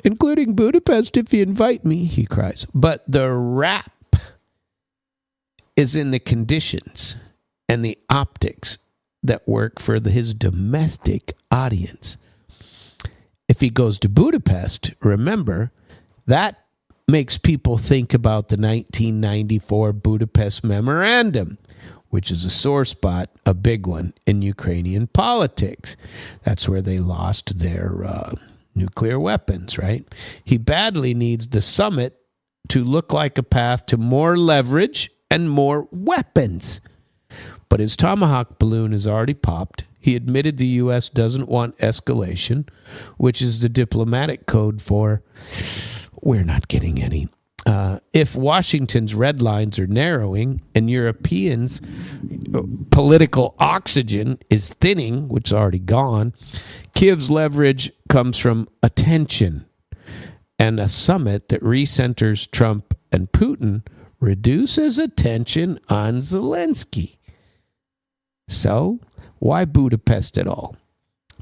including Budapest if you invite me, he cries. But the rap is in the conditions and the optics that work for his domestic audience. If he goes to Budapest, remember, that makes people think about the 1994 Budapest Memorandum, which is a sore spot, a big one, in Ukrainian politics. That's where they lost their nuclear weapons, right? He badly needs the summit to look like a path to more leverage and more weapons. But his Tomahawk balloon has already popped. He admitted the U.S. doesn't want escalation, which is the diplomatic code for we're not getting any. If Washington's red lines are narrowing and Europeans' political oxygen is thinning, which is already gone, Kyiv's leverage comes from attention. And a summit that recenters Trump and Putin reduces attention on Zelensky. So, why Budapest at all?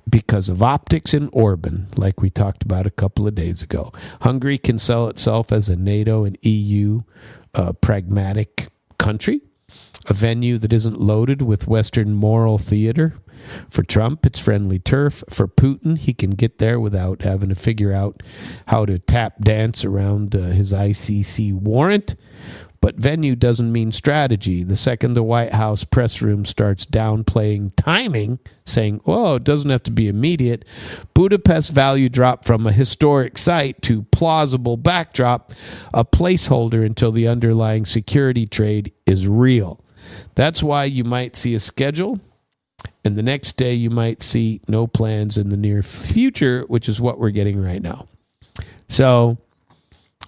Because of optics and Orban, like we talked about a couple of days ago. Hungary can sell itself as a NATO and EU pragmatic country, a venue that isn't loaded with Western moral theater. For Trump, it's friendly turf. For Putin, he can get there without having to figure out how to tap dance around his ICC warrant. But venue doesn't mean strategy. The second the White House press room starts downplaying timing, saying, oh, it doesn't have to be immediate, Budapest's value dropped from a historic site to plausible backdrop, a placeholder until the underlying security trade is real. That's why you might see a schedule, and the next day you might see no plans in the near future, which is what we're getting right now. So,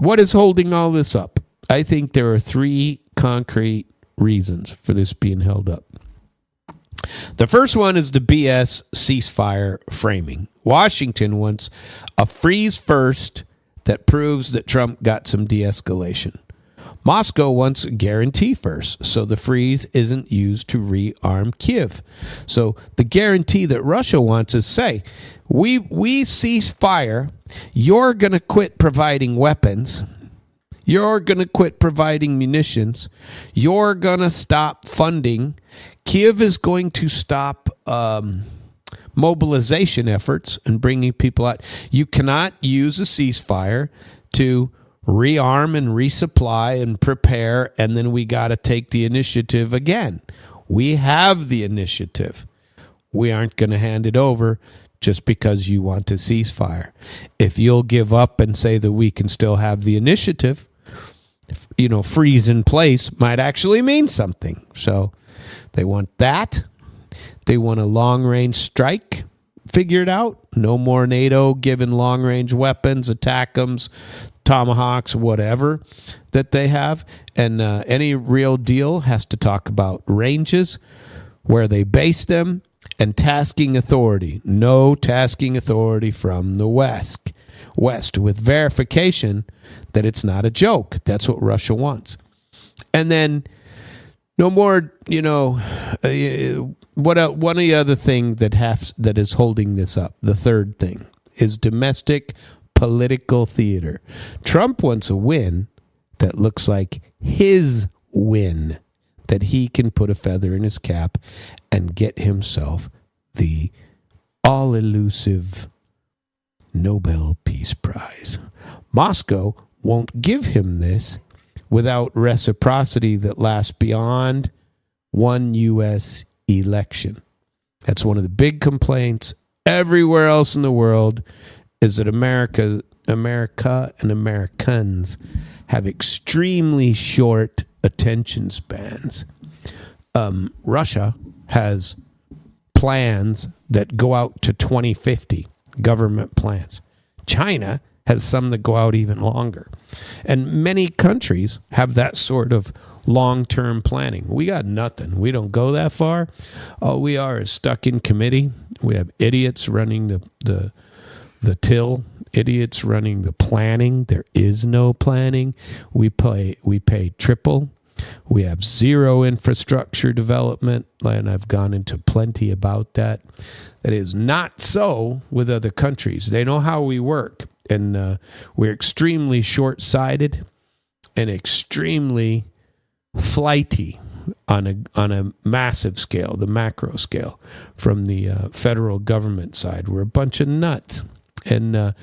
what is holding all this up? I think there are three concrete reasons for this being held up. The first one is the BS ceasefire framing. Washington wants a freeze first that proves that Trump got some de-escalation. Moscow wants a guarantee first, so the freeze isn't used to rearm Kyiv. So the guarantee that Russia wants is, say, we cease fire, you're going to quit providing weapons, you're going to quit providing munitions. You're going to stop funding. Kyiv is going to stop mobilization efforts and bringing people out. You cannot use a ceasefire to rearm and resupply and prepare, and then we got to take the initiative again. We have the initiative. We aren't going to hand it over just because you want to ceasefire. If you'll give up and say that we can still have the initiative, freeze in place might actually mean something. So they want that. They want a long-range strike figured out. No more NATO giving long-range weapons, ATACMS, Tomahawks, whatever that they have. And any real deal has to talk about ranges, where they base them, and tasking authority. No tasking authority from the West with verification that it's not a joke. That's what Russia wants. And then no more, one of the other thing that is holding this up, the third thing, is domestic political theater. Trump wants a win that looks like his win, that he can put a feather in his cap and get himself the all-elusive Nobel Peace Prize. Moscow won't give him this without reciprocity that lasts beyond one U.S. election. That's one of the big complaints everywhere else in the world is that America and Americans have extremely short attention spans. Russia has plans that go out to 2050, government plans. China has some that go out even longer. And many countries have that sort of long-term planning. We got nothing. We don't go that far. All we are is stuck in committee. We have idiots running the till, idiots running the planning. There is no planning. We pay triple. We have zero infrastructure development, and I've gone into plenty about that. That is not so with other countries. They know how we work, and we're extremely short-sighted and extremely flighty on a massive scale, the macro scale, from the federal government side. We're a bunch of nuts. And,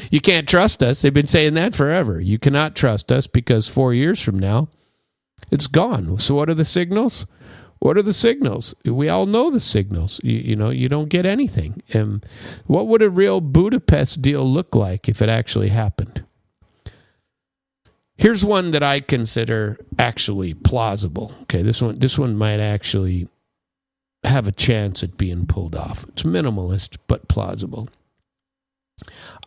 you can't trust us. They've been saying that forever. You cannot trust us because 4 years from now, it's gone. So what are the signals? What are the signals? We all know the signals. You don't get anything. And what would a real Budapest deal look like if it actually happened? Here's one that I consider actually plausible. Okay, this one might actually have a chance at being pulled off. It's minimalist, but plausible.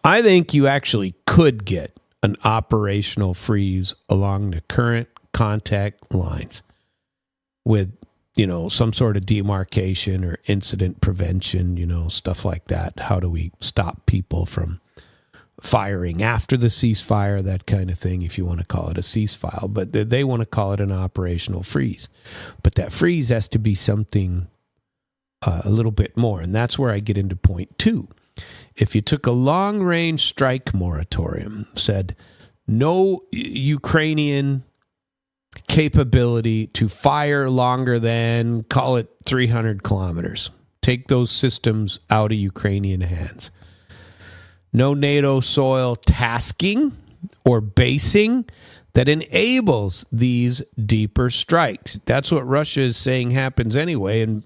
I think you actually could get an operational freeze along the current contact lines with, some sort of demarcation or incident prevention, stuff like that. How do we stop people from firing after the ceasefire, that kind of thing, if you want to call it a ceasefire. But they want to call it an operational freeze. But that freeze has to be something a little bit more. And that's where I get into point 2. If you took a long-range strike moratorium, said no Ukrainian capability to fire longer than, call it 300 kilometers. Take those systems out of Ukrainian hands. No NATO soil tasking or basing that enables these deeper strikes. That's what Russia is saying happens anyway. And,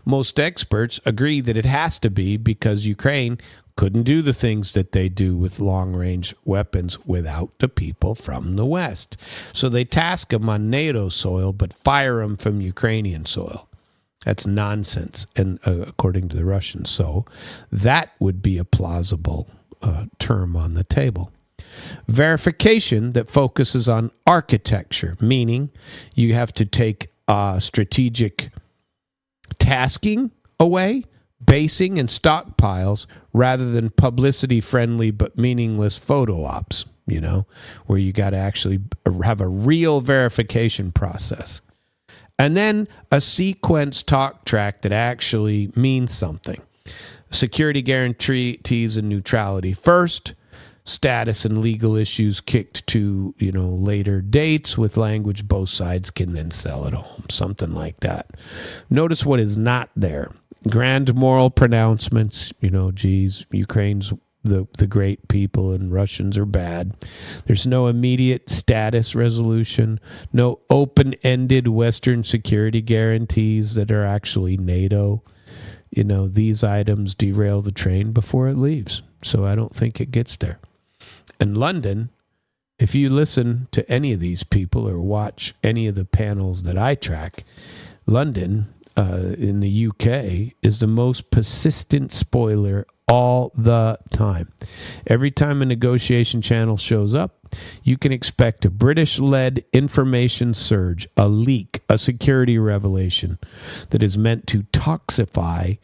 most experts agree that it has to be because Ukraine couldn't do the things that they do with long-range weapons without the people from the West. So they task them on NATO soil, but fire them from Ukrainian soil. That's nonsense, and according to the Russians. So that would be a plausible term on the table. Verification that focuses on architecture, meaning you have to take strategic tasking away, basing and stockpiles, rather than publicity-friendly but meaningless photo ops, where you got to actually have a real verification process. And then a sequence talk track that actually means something. Security guarantees and neutrality first. Status and legal issues kicked to, later dates with language both sides can then sell at home. Something like that. Notice what is not there. Grand moral pronouncements, Ukraine's the great people and Russians are bad. There's no immediate status resolution, no open-ended Western security guarantees that are actually NATO. These items derail the train before it leaves. So I don't think it gets there. And London, if you listen to any of these people or watch any of the panels that I track, London in the UK is the most persistent spoiler all the time. Every time a negotiation channel shows up, you can expect a British-led information surge, a leak, a security revelation that is meant to toxify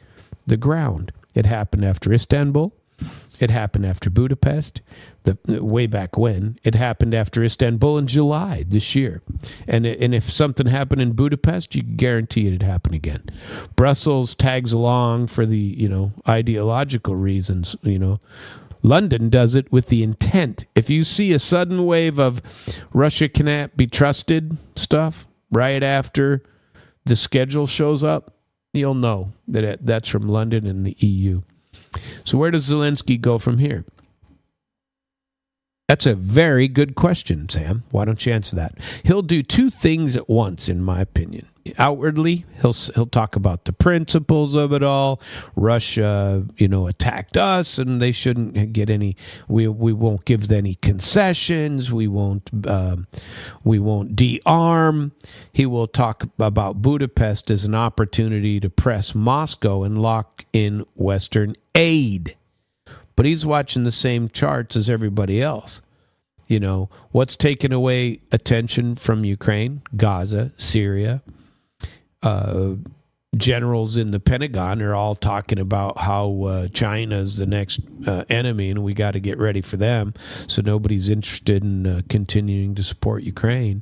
the ground. It happened after Istanbul. It happened after Budapest, way back when. It happened after Istanbul in July this year. And if something happened in Budapest, you can guarantee it'd happen again. Brussels tags along for the, ideological reasons, London does it with the intent. If you see a sudden wave of Russia cannot be trusted stuff right after the schedule shows up, you'll know that that's from London and the EU. So where does Zelensky go from here? That's a very good question, Sam. Why don't you answer that? He'll do two things at once, in my opinion. Outwardly, he'll talk about the principles of it all. Russia, attacked us, and they shouldn't get any. We won't give any concessions. We won't de-arm. He will talk about Budapest as an opportunity to press Moscow and lock in Western aid. But he's watching the same charts as everybody else. What's taken away attention from Ukraine, Gaza, Syria. Generals in the Pentagon are all talking about how China's the next enemy and we got to get ready for them. So nobody's interested in continuing to support Ukraine.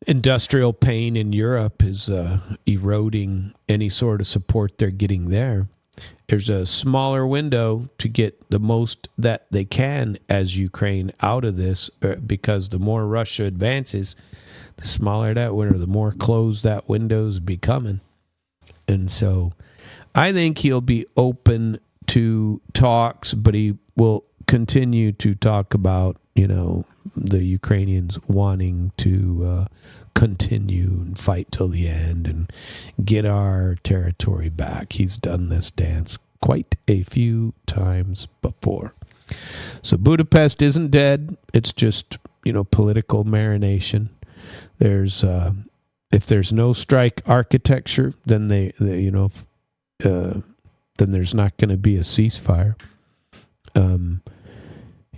Industrial pain in Europe is eroding any sort of support they're getting there. There's a smaller window to get the most that they can as Ukraine out of this, because the more Russia advances, the smaller that window, the more closed that window's becoming. And so I think he'll be open to talks, but he will continue to talk about, the Ukrainians wanting to continue and fight till the end and get our territory back. He's done this dance quite a few times before. So Budapest isn't dead. It's just, political marination. There's if there's no strike architecture, then then there's not going to be a ceasefire.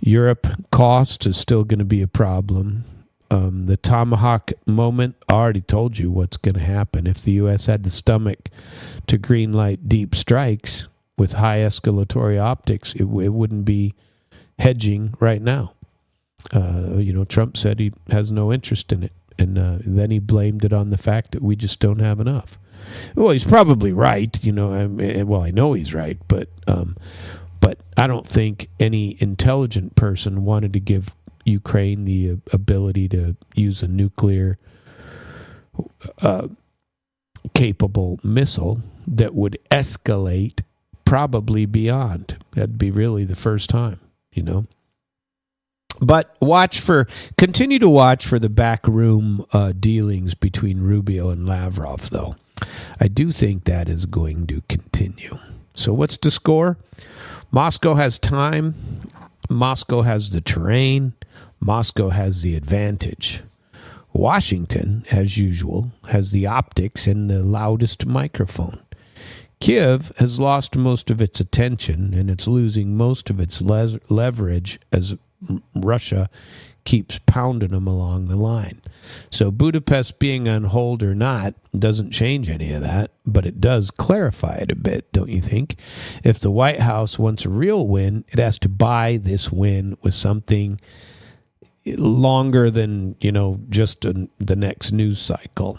Europe cost is still going to be a problem. The Tomahawk moment, I already told you what's going to happen. If the U.S. had the stomach to greenlight deep strikes with high escalatory optics, it wouldn't be hedging right now. Trump said he has no interest in it. And then he blamed it on the fact that we just don't have enough. Well, he's probably right. I know he's right, but I don't think any intelligent person wanted to give Ukraine the ability to use a nuclear capable missile that would escalate probably beyond. That'd be really the first time, But continue to watch for the backroom dealings between Rubio and Lavrov, though. I do think that is going to continue. So what's the score? Moscow has time. Moscow has the terrain. Moscow has the advantage. Washington, as usual, has the optics and the loudest microphone. Kiev has lost most of its attention, and it's losing most of its leverage as Russia keeps pounding them along the line. So Budapest being on hold or not doesn't change any of that, but it does clarify it a bit, don't you think? If the White House wants a real win, it has to buy this win with something longer than, just the next news cycle.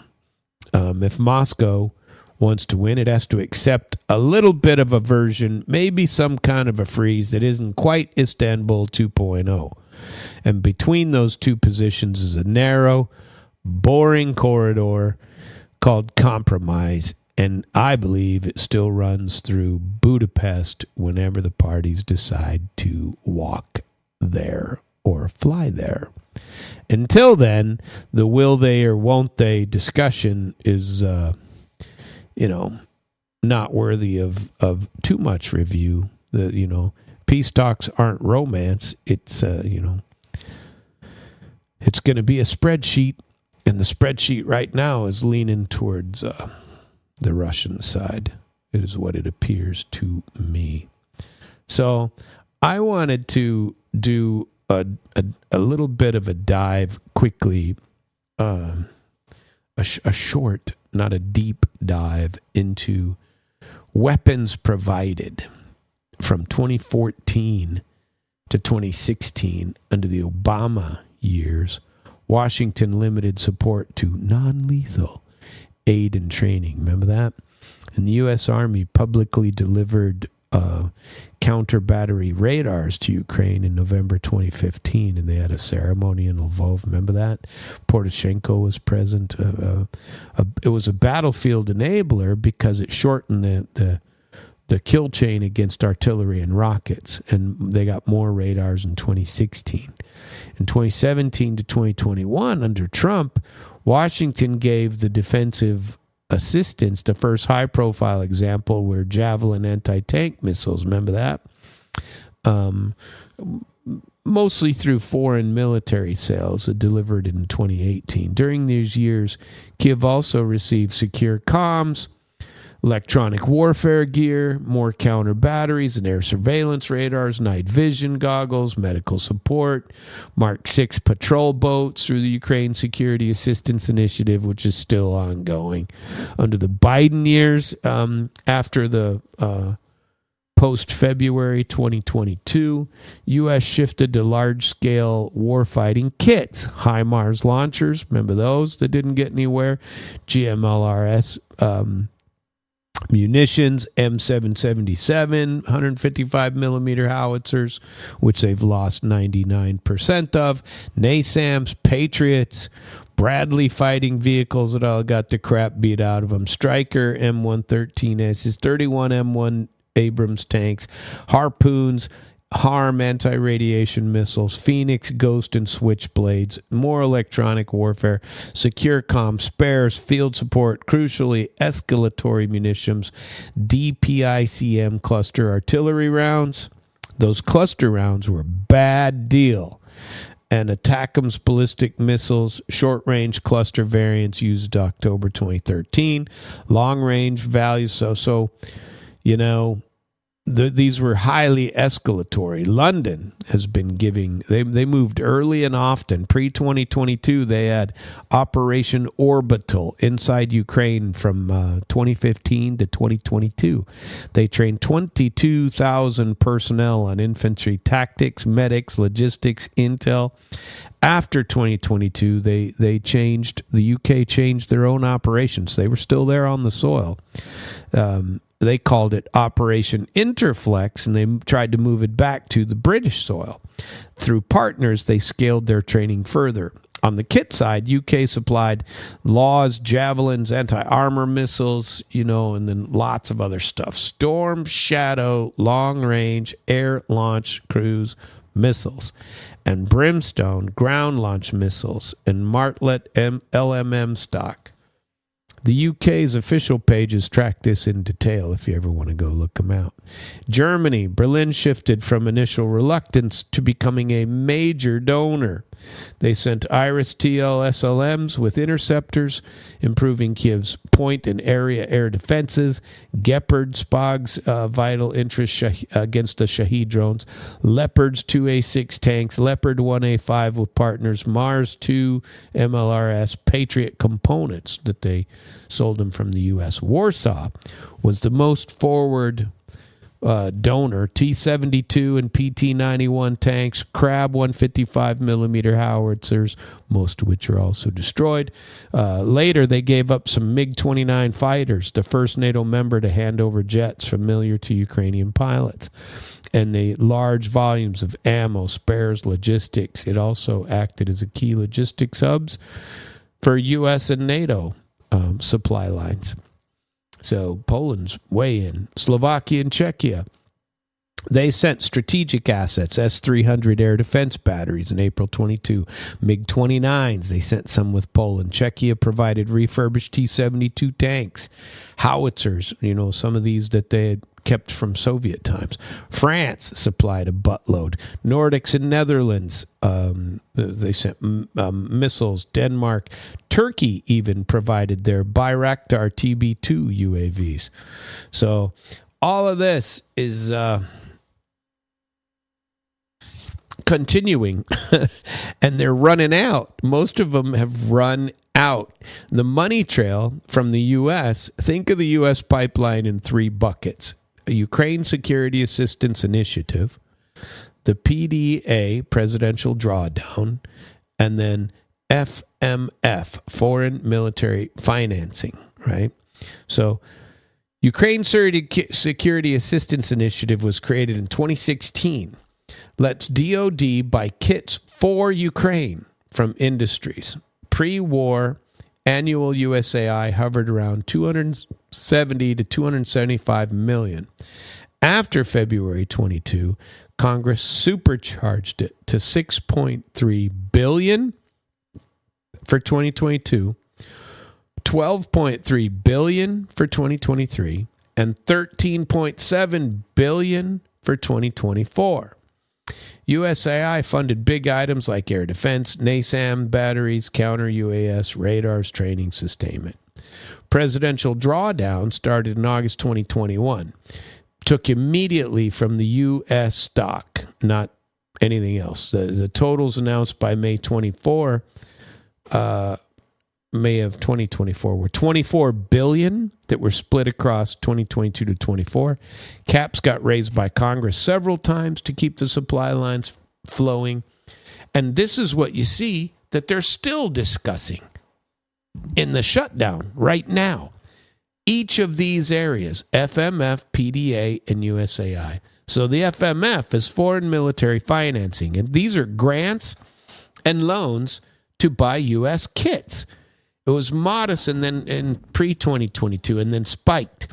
If Moscow wants to win, it has to accept a little bit of a version, maybe some kind of a freeze that isn't quite Istanbul 2.0. And between those two positions is a narrow, boring corridor called compromise. And I believe it still runs through Budapest whenever the parties decide to walk there or fly there. Until then, the will they or won't they discussion is not worthy of too much review. Peace talks aren't romance. It's it's going to be a spreadsheet, and the spreadsheet right now is leaning towards the Russian side. It is what it appears to me. So I wanted to do a little bit of a dive quickly, a short, not a deep dive into weapons provided from 2014 to 2016 under the Obama years. Washington limited support to non-lethal aid and training. Remember that? And the U.S. Army publicly delivered counter-battery radars to Ukraine in November 2015, and they had a ceremony in Lvov. Remember that? Poroshenko was present. It was a battlefield enabler because it shortened the the kill chain against artillery and rockets, and they got more radars in 2016. In 2017 to 2021, under Trump, Washington gave the defensive assistance the first high-profile example were Javelin anti-tank missiles. Remember that? Mostly through foreign military sales delivered in 2018. During these years, Kiev also received secure comms, electronic warfare gear, more counter batteries and air surveillance radars, night vision goggles, medical support, Mark 6 patrol boats through the Ukraine Security Assistance Initiative, which is still ongoing. Under the Biden years, after the post-February 2022, U.S. shifted to large-scale warfighting kits, HIMARS launchers, remember those that didn't get anywhere, GMLRS munitions, M777, 155 millimeter howitzers, which they've lost 99% of, NASAMS, Patriots, Bradley fighting vehicles that all got the crap beat out of them, Stryker M113Ss, 31 M1 Abrams tanks, Harpoons, HARM anti-radiation missiles, Phoenix, Ghost, and Switchblades, more electronic warfare, secure comm, spares, field support, crucially, escalatory munitions, DPICM cluster artillery rounds. Those cluster rounds were a bad deal. And ATACMS ballistic missiles, short-range cluster variants used October 2013, long-range values. So you know, these were highly escalatory. London has been giving, they moved early and often. Pre-2022, they had Operation Orbital inside Ukraine from 2015 to 2022. They trained 22,000 personnel on infantry tactics, medics, logistics, intel. After 2022, they changed, the UK changed their own operations. They were still there on the soil. They called it Operation Interflex, and they tried to move it back to the British soil. Through partners, they scaled their training further. On the kit side, UK supplied Laws, Javelins, anti-armor missiles, and then lots of other stuff. Storm, Shadow, long-range, air-launch cruise missiles, and Brimstone, ground-launch missiles, and Martlet LMM stock. The UK's official pages track this in detail if you ever want to go look them out. Germany, Berlin shifted from initial reluctance to becoming a major donor. They sent Iris-TL SLMs with interceptors, improving Kiev's point and area air defenses, Gepard Spog's vital interest against the Shahed drones, Leopards 2A6 tanks, Leopard 1A5 with partners, Mars 2 MLRS Patriot components that they sold them from the U.S. Warsaw was the most forward donor, T-72 and PT-91 tanks, Crab 155 millimeter howitzers, most of which are also destroyed. Later, they gave up some MiG-29 fighters, the first NATO member to hand over jets familiar to Ukrainian pilots, and the large volumes of ammo, spares, logistics. It also acted as a key logistics hubs for U.S. and NATO supply lines. So Poland's way in. Slovakia and Czechia, they sent strategic assets, S-300 air defense batteries in April 22. MiG-29s, they sent some with Poland. Czechia provided refurbished T-72 tanks, howitzers, some of these that they had kept from Soviet times. France supplied a buttload. Nordics and Netherlands, they sent missiles. Denmark, Turkey even provided their Bayraktar TB2 UAVs. So all of this is continuing, and they're running out. Most of them have run out. The money trail from the U.S., think of the U.S. pipeline in three buckets. A Ukraine Security Assistance Initiative, the PDA, Presidential Drawdown, and then FMF, Foreign Military Financing, right? So Ukraine Security Assistance Initiative was created in 2016. Lets DOD buy kits for Ukraine from industries. Pre-war Annual USAI hovered around 270 to 275 million. After February 22, Congress supercharged it to 6.3 billion for 2022, 12.3 billion for 2023, and 13.7 billion for 2024. USAI funded big items like air defense, NASAM batteries, counter-UAS, radars, training, sustainment. Presidential drawdown started in August 2021. Took immediately from the U.S. stock, not anything else. The totals announced by May of 2024 were 24 billion that were split across 2022 to 24. Caps got raised by Congress several times to keep the supply lines flowing. And this is what you see that they're still discussing in the shutdown right now. Each of these areas, FMF, PDA, and USAI. So the FMF is foreign military financing, and these are grants and loans to buy U.S. kits. It was modest and then in pre-2022 and then spiked.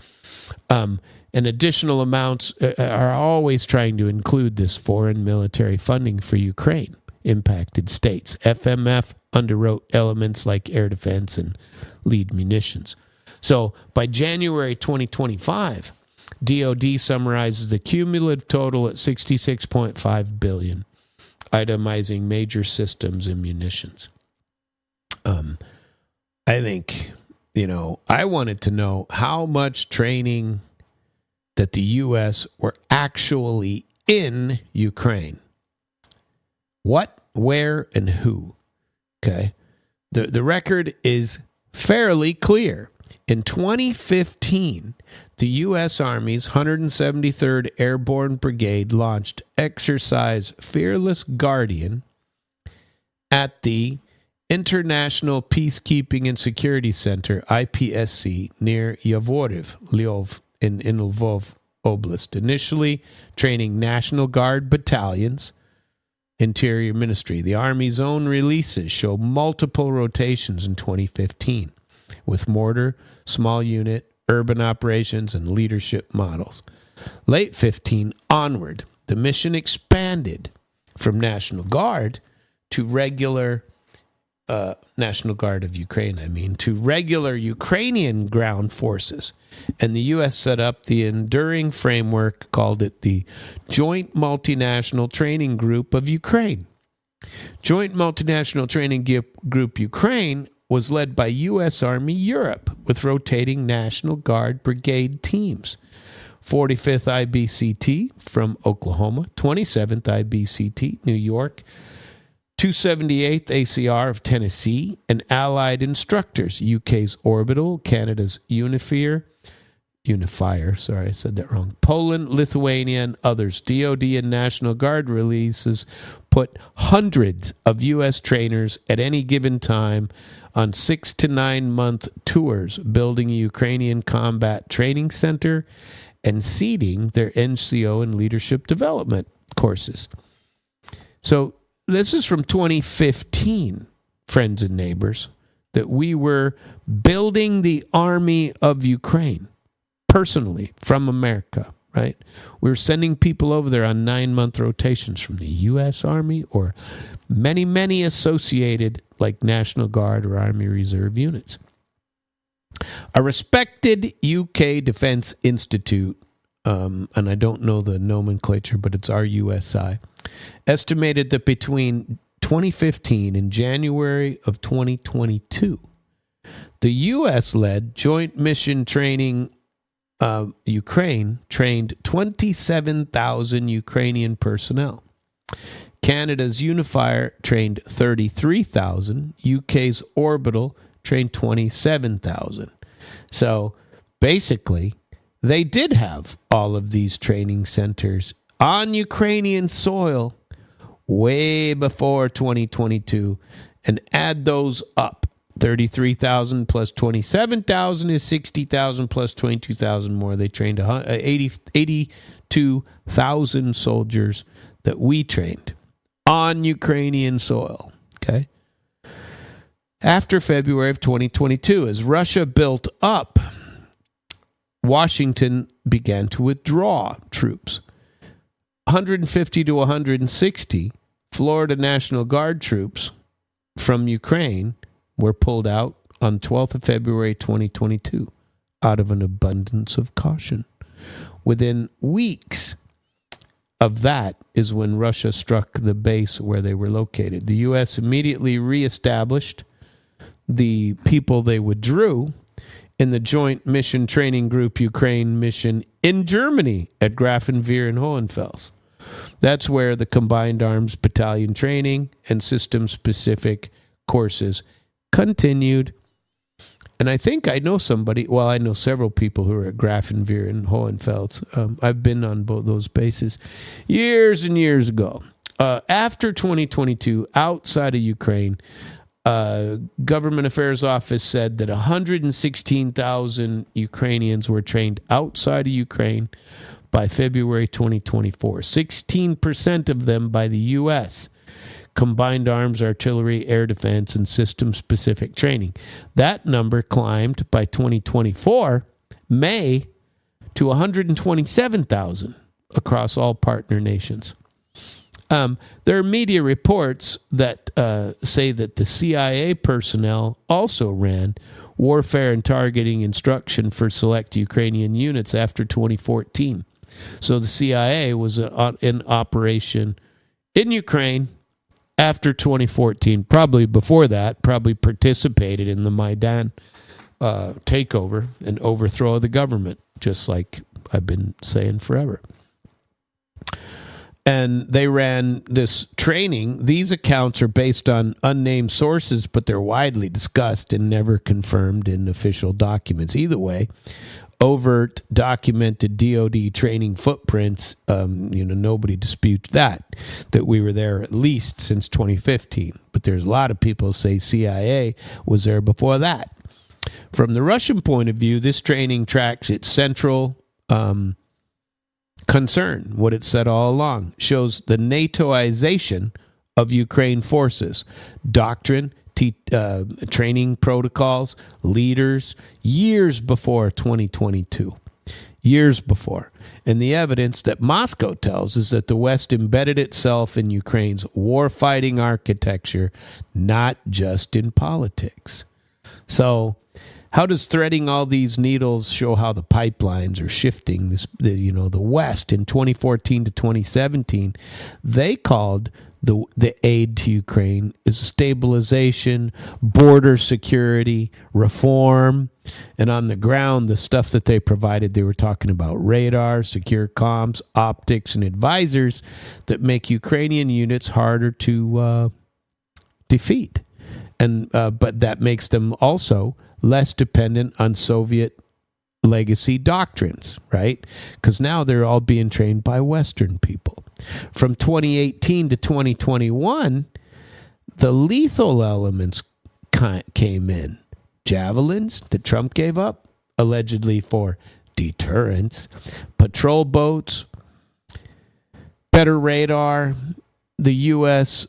And additional amounts are always trying to include this foreign military funding for Ukraine impacted states. FMF underwrote elements like air defense and lead munitions. So by January 2025, DOD summarizes the cumulative total at $66.5 billion, itemizing major systems and munitions. I think, I wanted to know how much training that the U.S. were actually in Ukraine. What, where, and who. Okay. The record is fairly clear. In 2015, the U.S. Army's 173rd Airborne Brigade launched Exercise Fearless Guardian at the International Peacekeeping and Security Center, IPSC, near Yavoriv, Lvov, in Lvov Oblast, initially training National Guard battalions. Interior Ministry. The Army's own releases show multiple rotations in 2015 with mortar, small unit, urban operations, and leadership models. Late 15 onward, the mission expanded from National Guard to regular National Guard of Ukraine, to regular Ukrainian ground forces. And the U.S. set up the enduring framework, called it the Joint Multinational Training Group of Ukraine. Joint Multinational Training Group Ukraine was led by U.S. Army Europe with rotating National Guard brigade teams. 45th IBCT from Oklahoma, 27th IBCT, New York, 278th ACR of Tennessee, and allied instructors, UK's Orbital, Canada's Unifier, sorry, I said that wrong, Poland, Lithuania, and others. DOD and National Guard releases put hundreds of U.S. trainers at any given time on 6 to 9 month tours, building a Ukrainian combat training center and seeding their NCO and leadership development courses. So this is from 2015, friends and neighbors, that we were building the army of Ukraine personally from America, right? We were sending people over there on 9-month rotations from the U.S. Army or many, many associated like National Guard or Army Reserve units. A respected UK Defense Institute, and I don't know the nomenclature, but it's RUSI, estimated that between 2015 and January of 2022, the U.S.-led Joint Mission Training Ukraine trained 27,000 Ukrainian personnel. Canada's Unifier trained 33,000. UK's Orbital trained 27,000. So basically, they did have all of these training centers on Ukrainian soil way before 2022, and add those up. 33,000 plus 27,000 is 60,000 plus 22,000 more. They trained 82,000 soldiers that we trained on Ukrainian soil. Okay. After February of 2022, as Russia built up, Washington began to withdraw troops. 150 to 160 Florida National Guard troops from Ukraine were pulled out on 12th of February 2022 out of an abundance of caution. Within weeks of that is when Russia struck the base where they were located. The U.S. immediately reestablished the people they withdrew in the Joint Mission Training Group Ukraine mission in Germany at Grafenwehr and Hohenfels. That's where the Combined Arms Battalion training and system-specific courses continued. And I think I know somebody, well, I know several people who are at Grafenwehr and Hohenfels. I've been on both those bases years and years ago. After 2022, outside of Ukraine, Government Affairs Office said that 116,000 Ukrainians were trained outside of Ukraine by February 2024. 16% of them by the U.S. Combined Arms, Artillery, Air Defense, and System-Specific Training. That number climbed by 2024, May, to 127,000 across all partner nations. There are media reports that say that the CIA personnel also ran warfare and targeting instruction for select Ukrainian units after 2014. So the CIA was in operation in Ukraine after 2014. Probably before that, probably participated in the Maidan takeover and overthrow of the government, just like I've been saying forever. And they ran this training. These accounts are based on unnamed sources, but they're widely discussed and never confirmed in official documents. Either way, overt documented DoD training footprints, nobody disputes that we were there at least since 2015. But there's a lot of people who say CIA was there before that. From the Russian point of view, this training tracks its central concern, what it said all along, shows the NATOization of Ukraine forces, doctrine, training protocols, leaders, years before 2022. Years before. And the evidence that Moscow tells is that the West embedded itself in Ukraine's war-fighting architecture, not just in politics. So how does threading all these needles show how the pipelines are shifting? The West in 2014 to 2017, they called the aid to Ukraine is stabilization, border security, reform, and on the ground, the stuff that they provided, they were talking about radar, secure comms, optics, and advisors that make Ukrainian units harder to defeat, and but that makes them also less dependent on Soviet legacy doctrines, right? Because now they're all being trained by Western people. From 2018 to 2021, the lethal elements came in. Javelins that Trump gave up, allegedly for deterrence, patrol boats, better radar. The U.S.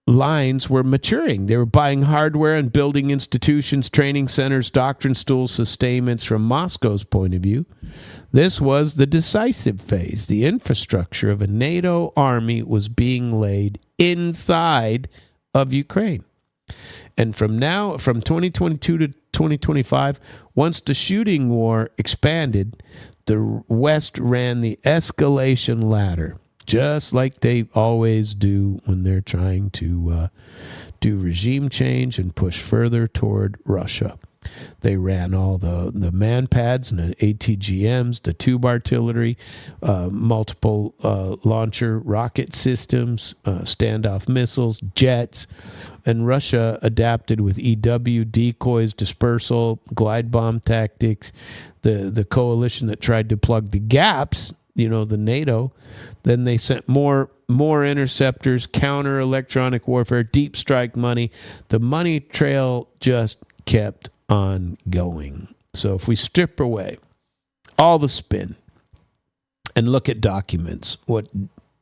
lines were maturing. They were buying hardware and building institutions, training centers, doctrine stools, sustainments from Moscow's point of view. This was the decisive phase. The infrastructure of a NATO army was being laid inside of Ukraine. And from 2022 to 2025, once the shooting war expanded, the West ran the escalation ladder, just like they always do when they're trying to do regime change and push further toward Russia. They ran all the man-pads and the ATGMs, the tube artillery, multiple launcher rocket systems, standoff missiles, jets, and Russia adapted with EW, decoys, dispersal, glide bomb tactics. The coalition that tried to plug the gaps, the NATO, then they sent more interceptors, counter electronic warfare, deep strike money. The money trail just kept on going. So if we strip away all the spin and look at documents, what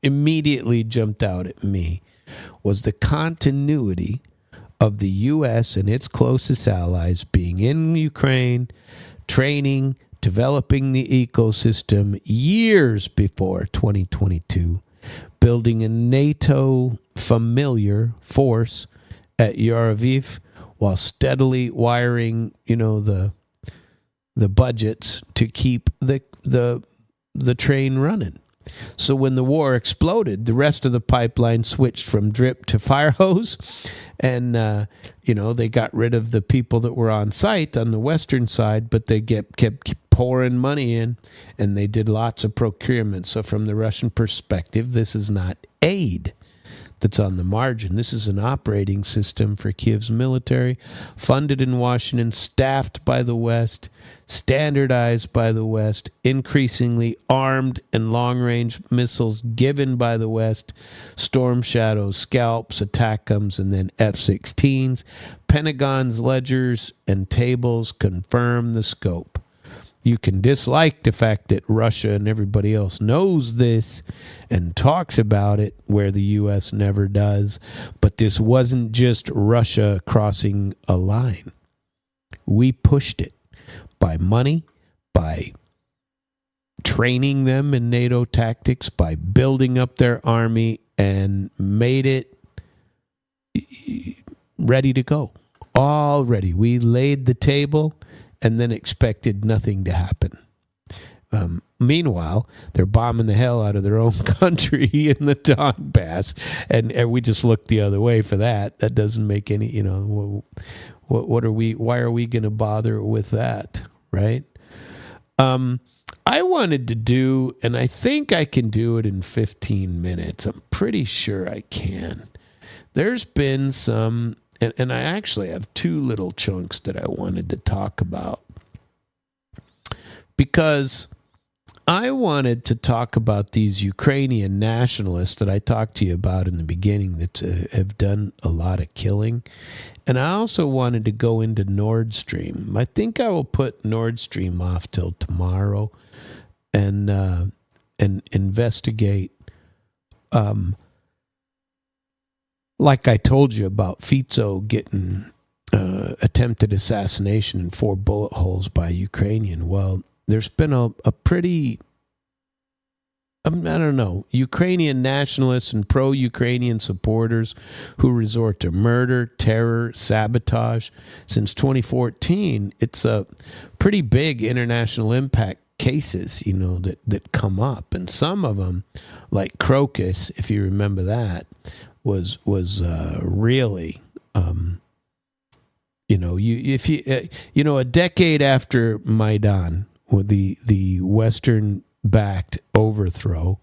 immediately jumped out at me was the continuity of the U.S. and its closest allies being in Ukraine, training, developing the ecosystem years before 2022, building a NATO familiar force at Yaraviv while steadily wiring, the budgets to keep the train running. So when the war exploded, the rest of the pipeline switched from drip to fire hose, and they got rid of the people that were on site on the western side, but they kept pouring money in, and they did lots of procurement. So from the Russian perspective, this is not aid that's on the margin. This is an operating system for Kiev's military, funded in Washington, staffed by the West, standardized by the West, increasingly armed and long-range missiles given by the West, Storm Shadows, Scalps, ATACMS, and then F-16s. Pentagon's ledgers and tables confirm the scope. You can dislike the fact that Russia and everybody else knows this and talks about it, where the U.S. never does. But this wasn't just Russia crossing a line. We pushed it by money, by training them in NATO tactics, by building up their army, and made it ready to go. All ready. We laid the table and then expected nothing to happen. Meanwhile, they're bombing the hell out of their own country in the Donbass, and we just look the other way for that. That doesn't make any, what are we? Why are we going to bother with that, right? I wanted to do, and I think I can do it in 15 minutes. I'm pretty sure I can. There's been some. And I actually have two little chunks that I wanted to talk about, because I wanted to talk about these Ukrainian nationalists that I talked to you about in the beginning that have done a lot of killing. And I also wanted to go into Nord Stream. I think I will put Nord Stream off till tomorrow and investigate like I told you about Fico getting attempted assassination and 4 bullet holes by a Ukrainian. Well, there's been a pretty, Ukrainian nationalists and pro-Ukrainian supporters who resort to murder, terror, sabotage. Since 2014, it's a pretty big international impact cases, that come up. And some of them, like Crocus, if you remember that, was really, a decade after Maidan, with the Western-backed overthrow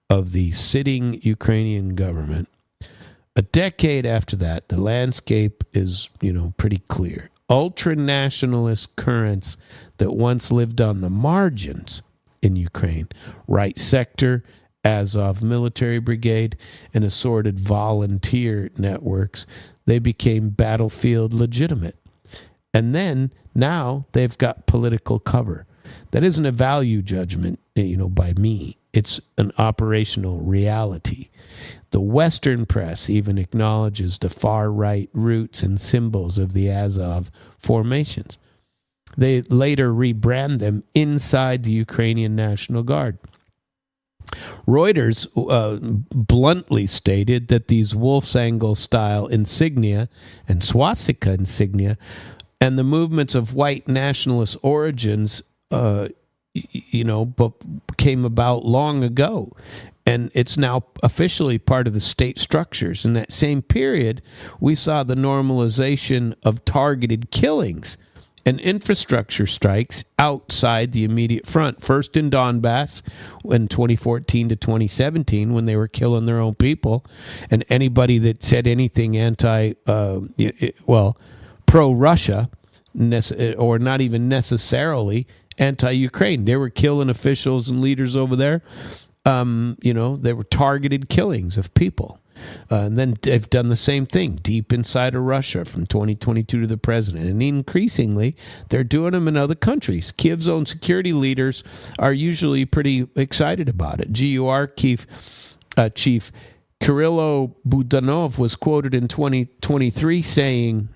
of the sitting Ukrainian government, a decade after that, the landscape is, pretty clear. Ultra-nationalist currents that once lived on the margins in Ukraine, right sector, Azov military brigade, and assorted volunteer networks, they became battlefield legitimate. And then, now, they've got political cover. That isn't a value judgment, by me. It's an operational reality. The Western press even acknowledges the far-right roots and symbols of the Azov formations. They later rebrand them inside the Ukrainian National Guard. Reuters bluntly stated that these Wolf's Angle-style insignia and swastika insignia and the movements of white nationalist origins, came about long ago. And it's now officially part of the state structures. In that same period, we saw the normalization of targeted killings and infrastructure strikes outside the immediate front. First in Donbass in 2014 to 2017 when they were killing their own people. And anybody that said anything pro-Russia, or not even necessarily anti-Ukraine. They were killing officials and leaders over there. They were targeted killings of people. And then they've done the same thing deep inside of Russia from 2022 to the president. And increasingly, they're doing them in other countries. Kiev's own security leaders are usually pretty excited about it. GUR Chief Kirilo Budanov was quoted in 2023 saying,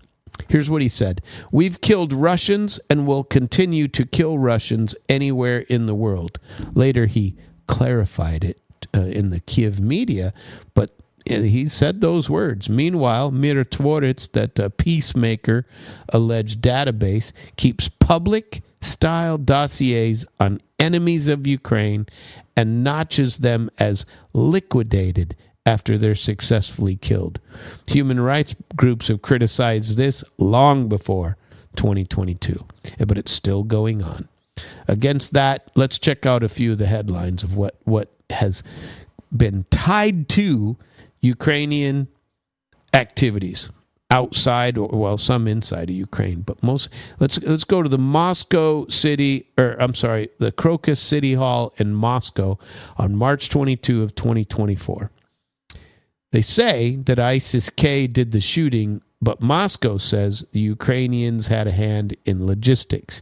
here's what he said: "We've killed Russians and will continue to kill Russians anywhere in the world." Later, he clarified it in the Kiev media, but he said those words. Meanwhile, Mirotvorets, that peacemaker alleged database, keeps public-style dossiers on enemies of Ukraine and notches them as liquidated after they're successfully killed. Human rights groups have criticized this long before 2022, but it's still going on. Against that, let's check out a few of the headlines of what has been tied to Ukrainian activities outside, or well, some inside of Ukraine, but most. Let's go to the the Crocus City Hall in Moscow on March 22 of 2024. They say that ISIS-K did the shooting, but Moscow says the Ukrainians had a hand in logistics.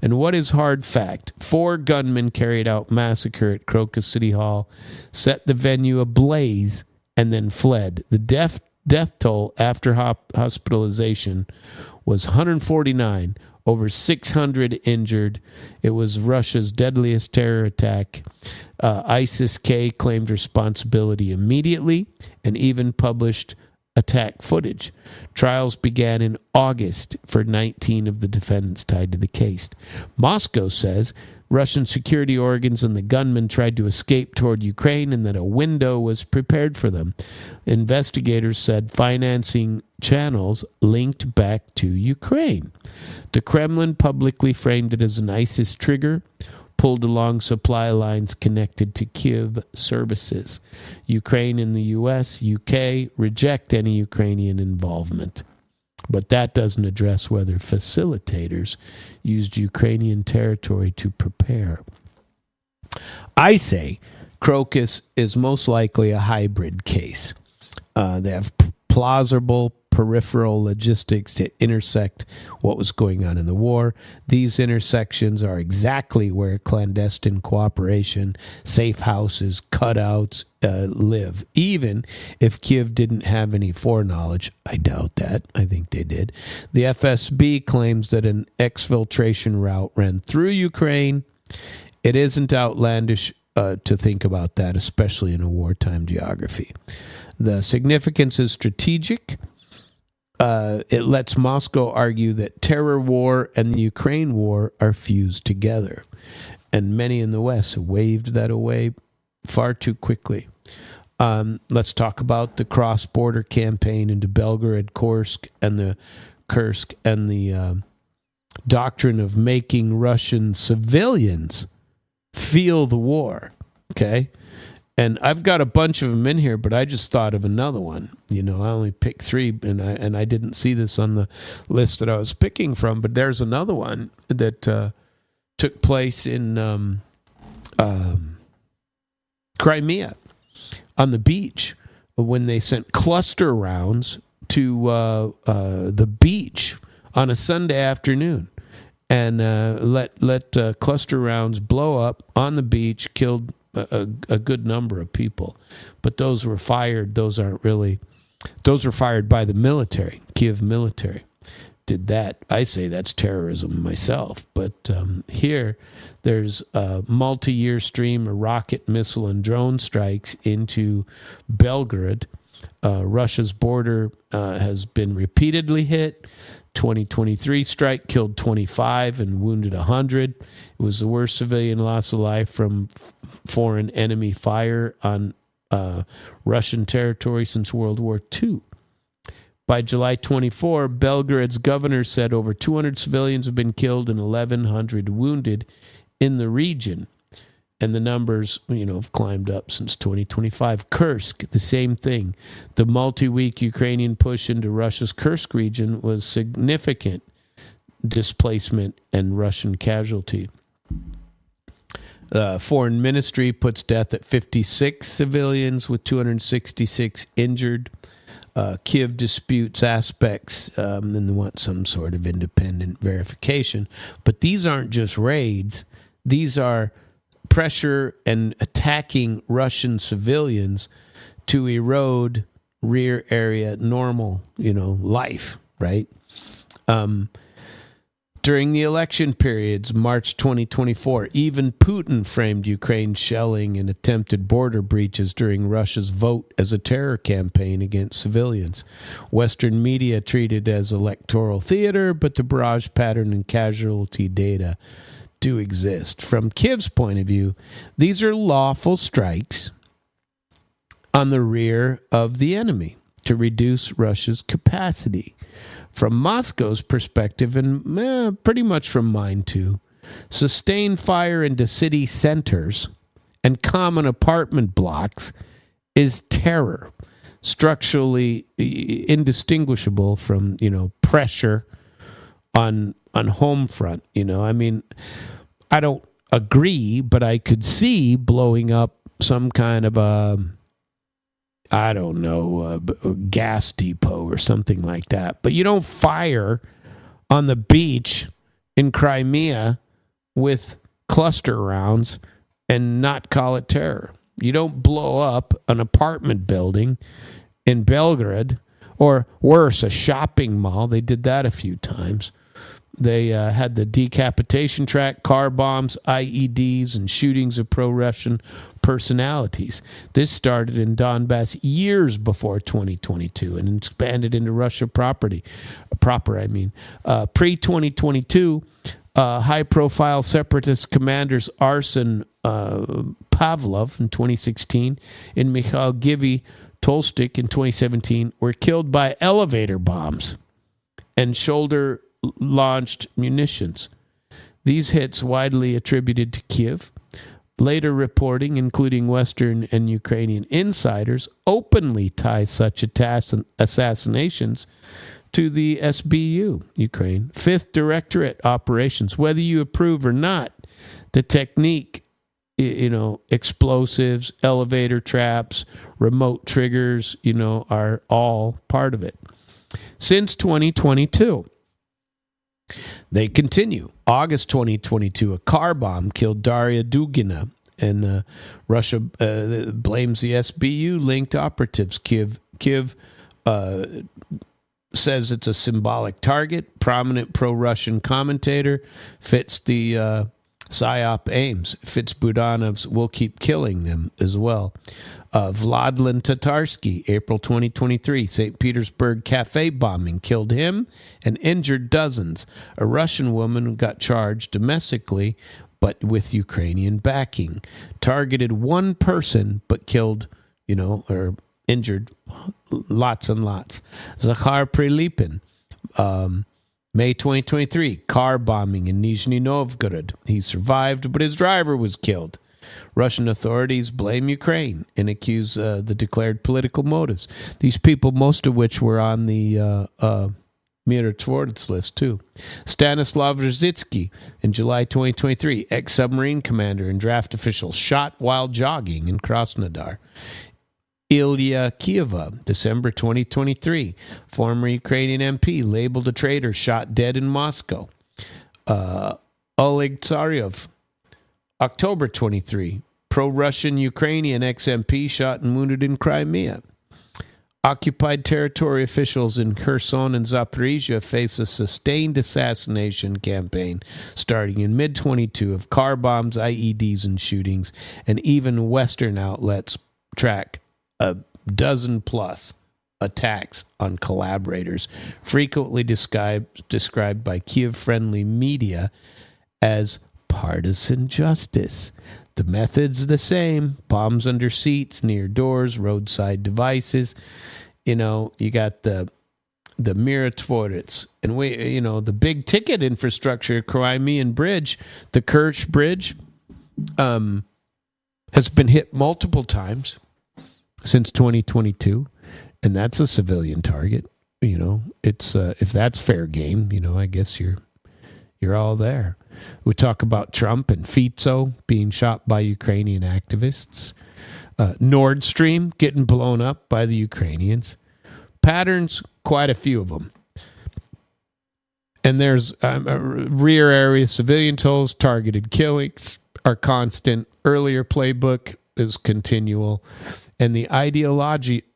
And what is hard fact? 4 gunmen carried out massacre at Crocus City Hall, set the venue ablaze, and then fled. The death toll after hospitalization was 149, over 600 injured. It was Russia's deadliest terror attack. ISIS-K claimed responsibility immediately and even published attack footage. Trials began in August for 19 of the defendants tied to the case. Moscow says Russian security organs and the gunmen tried to escape toward Ukraine and that a window was prepared for them. Investigators said financing channels linked back to Ukraine. The Kremlin publicly framed it as an ISIS trigger, pulled along supply lines connected to Kiev services. Ukraine and the U.S., UK reject any Ukrainian involvement. But that doesn't address whether facilitators used Ukrainian territory to prepare. I say Crocus is most likely a hybrid case. They have plausible peripheral logistics to intersect what was going on in the war. These intersections are exactly where clandestine cooperation, safe houses, cutouts live. Even if Kiev didn't have any foreknowledge, I doubt that. I think they did. The FSB claims that an exfiltration route ran through Ukraine. It isn't outlandish to think about that, especially in a wartime geography. The significance is strategic. It lets Moscow argue that terror war and the Ukraine war are fused together. And many in the West have waved that away far too quickly. Let's talk about the cross-border campaign into Belgorod, Kursk, and the doctrine of making Russian civilians feel the war. Okay? And I've got a bunch of them in here, but I just thought of another one. I only picked 3, and I didn't see this on the list that I was picking from. But there's another one that took place in Crimea on the beach when they sent cluster rounds to the beach on a Sunday afternoon, and let cluster rounds blow up on the beach, killed a good number of people. But those were fired. Those were fired by the military. Kiev military did that. I say that's terrorism myself. But here, there's a multi-year stream of rocket, missile, and drone strikes into Belgorod. Russia's border has been repeatedly hit. 2023 strike killed 25 and wounded 100. It was the worst civilian loss of life from foreign enemy fire on Russian territory since World War II. By July 24, Belgorod's governor said over 200 civilians have been killed and 1,100 wounded in the region. And the numbers, have climbed up since 2025. Kursk, the same thing. The multi-week Ukrainian push into Russia's Kursk region was significant displacement and Russian casualty. The Foreign Ministry puts death at 56 civilians with 266 injured. Kiev disputes aspects and they want some sort of independent verification. But these aren't just raids. These are pressure and attacking Russian civilians to erode rear area normal, life, right? During the election periods, March 2024, even Putin framed Ukraine's shelling and attempted border breaches during Russia's vote as a terror campaign against civilians. Western media treated as electoral theater, but the barrage pattern and casualty data do exist. From Kiev's point of view, these are lawful strikes on the rear of the enemy to reduce Russia's capacity. From Moscow's perspective, and pretty much from mine too, sustained fire into city centers and common apartment blocks is terror, structurally indistinguishable from, pressure on home front. I don't agree, but I could see blowing up some kind of a gas depot or something like that. But you don't fire on the beach in Crimea with cluster rounds and not call it terror. You don't blow up an apartment building in Belgrade, or worse, a shopping mall. They did that a few times. They had the decapitation track, car bombs, IEDs, and shootings of pro-Russian personalities. This started in Donbass years before 2022 and expanded into Russia proper. Pre-2022, high-profile separatist commanders Arsen Pavlov in 2016 and Mikhail Givy Tolstik in 2017 were killed by elevator bombs and shoulder-launched munitions. These hits widely attributed to Kiev. Later reporting, including Western and Ukrainian insiders, openly tie such assassinations to the SBU, Ukraine, 5th Directorate operations. Whether you approve or not, the technique, explosives, elevator traps, remote triggers, are all part of it. Since 2022, they continue. August 2022, a car bomb killed Daria Dugina, and Russia blames the SBU-linked operatives. Kiev says it's a symbolic target. Prominent pro-Russian commentator fits the PSYOP aims. Fits Budanov's "we'll keep killing them" as well. Vladlen Tatarsky, April 2023, St. Petersburg cafe bombing killed him and injured dozens. A Russian woman got charged domestically, but with Ukrainian backing. Targeted one person, but killed, or injured lots and lots. Zakhar Prilipin, May 2023, car bombing in Nizhny Novgorod. He survived, but his driver was killed. Russian authorities blame Ukraine and accuse the declared political motives. These people, most of which were on the Mirotvorets list, too. Stanislav Rzhitsky, in July 2023, ex-submarine commander and draft official, shot while jogging in Krasnodar. Ilya Kieva, December 2023, former Ukrainian MP, labeled a traitor, shot dead in Moscow. Oleg Tsarev, October 23, pro-Russian Ukrainian ex-MP, shot and wounded in Crimea. Occupied territory officials in Kherson and Zaporizhia face a sustained assassination campaign starting in mid-22 of car bombs, IEDs, and shootings, and even Western outlets track a dozen-plus attacks on collaborators, frequently described by Kiev-friendly media as partisan justice. The method's the same: bombs under seats, near doors, roadside devices. You got the Mirotvorets, and the big ticket infrastructure, Crimean Bridge, the Kerch Bridge, has been hit multiple times since 2022, and that's a civilian target. It's if that's fair game, I guess you're all there. We talk about Trump and Fico being shot by Ukrainian activists. Nord Stream getting blown up by the Ukrainians. Patterns, quite a few of them. And there's rear area civilian tolls, targeted killings are constant. Earlier playbook, is continual, and the ideological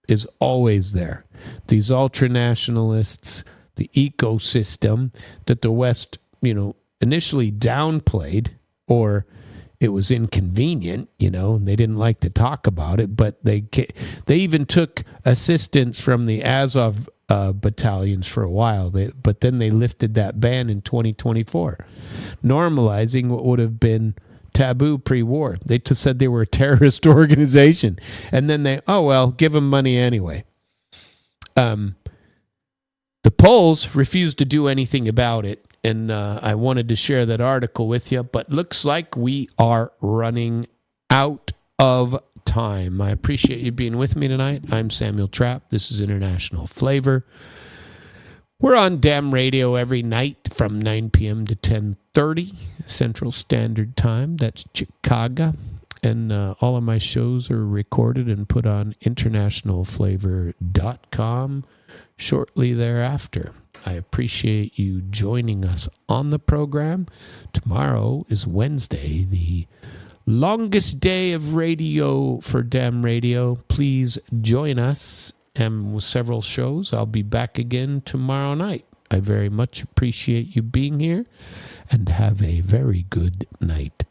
is always there. These ultranationalists, the ecosystem that the West, initially downplayed, or it was inconvenient, and they didn't like to talk about it, but they even took assistance from the Azov battalions for a while, but then they lifted that ban in 2024, normalizing what would have been taboo pre-war. They just said they were a terrorist organization, and then give them money anyway. The Poles refused to do anything about it, and I wanted to share that article with you, but looks like we are running out of time. I appreciate you being with me tonight. I'm Samuel Trapp. This is International Flavor. We're on Damn Radio every night from 9 p.m. to 10:30 Central Standard Time. That's Chicago. And all of my shows are recorded and put on internationalflavor.com shortly thereafter. I appreciate you joining us on the program. Tomorrow is Wednesday, the longest day of radio for Damn Radio. Please join us and with several shows. I'll be back again tomorrow night. I very much appreciate you being here, and have a very good night.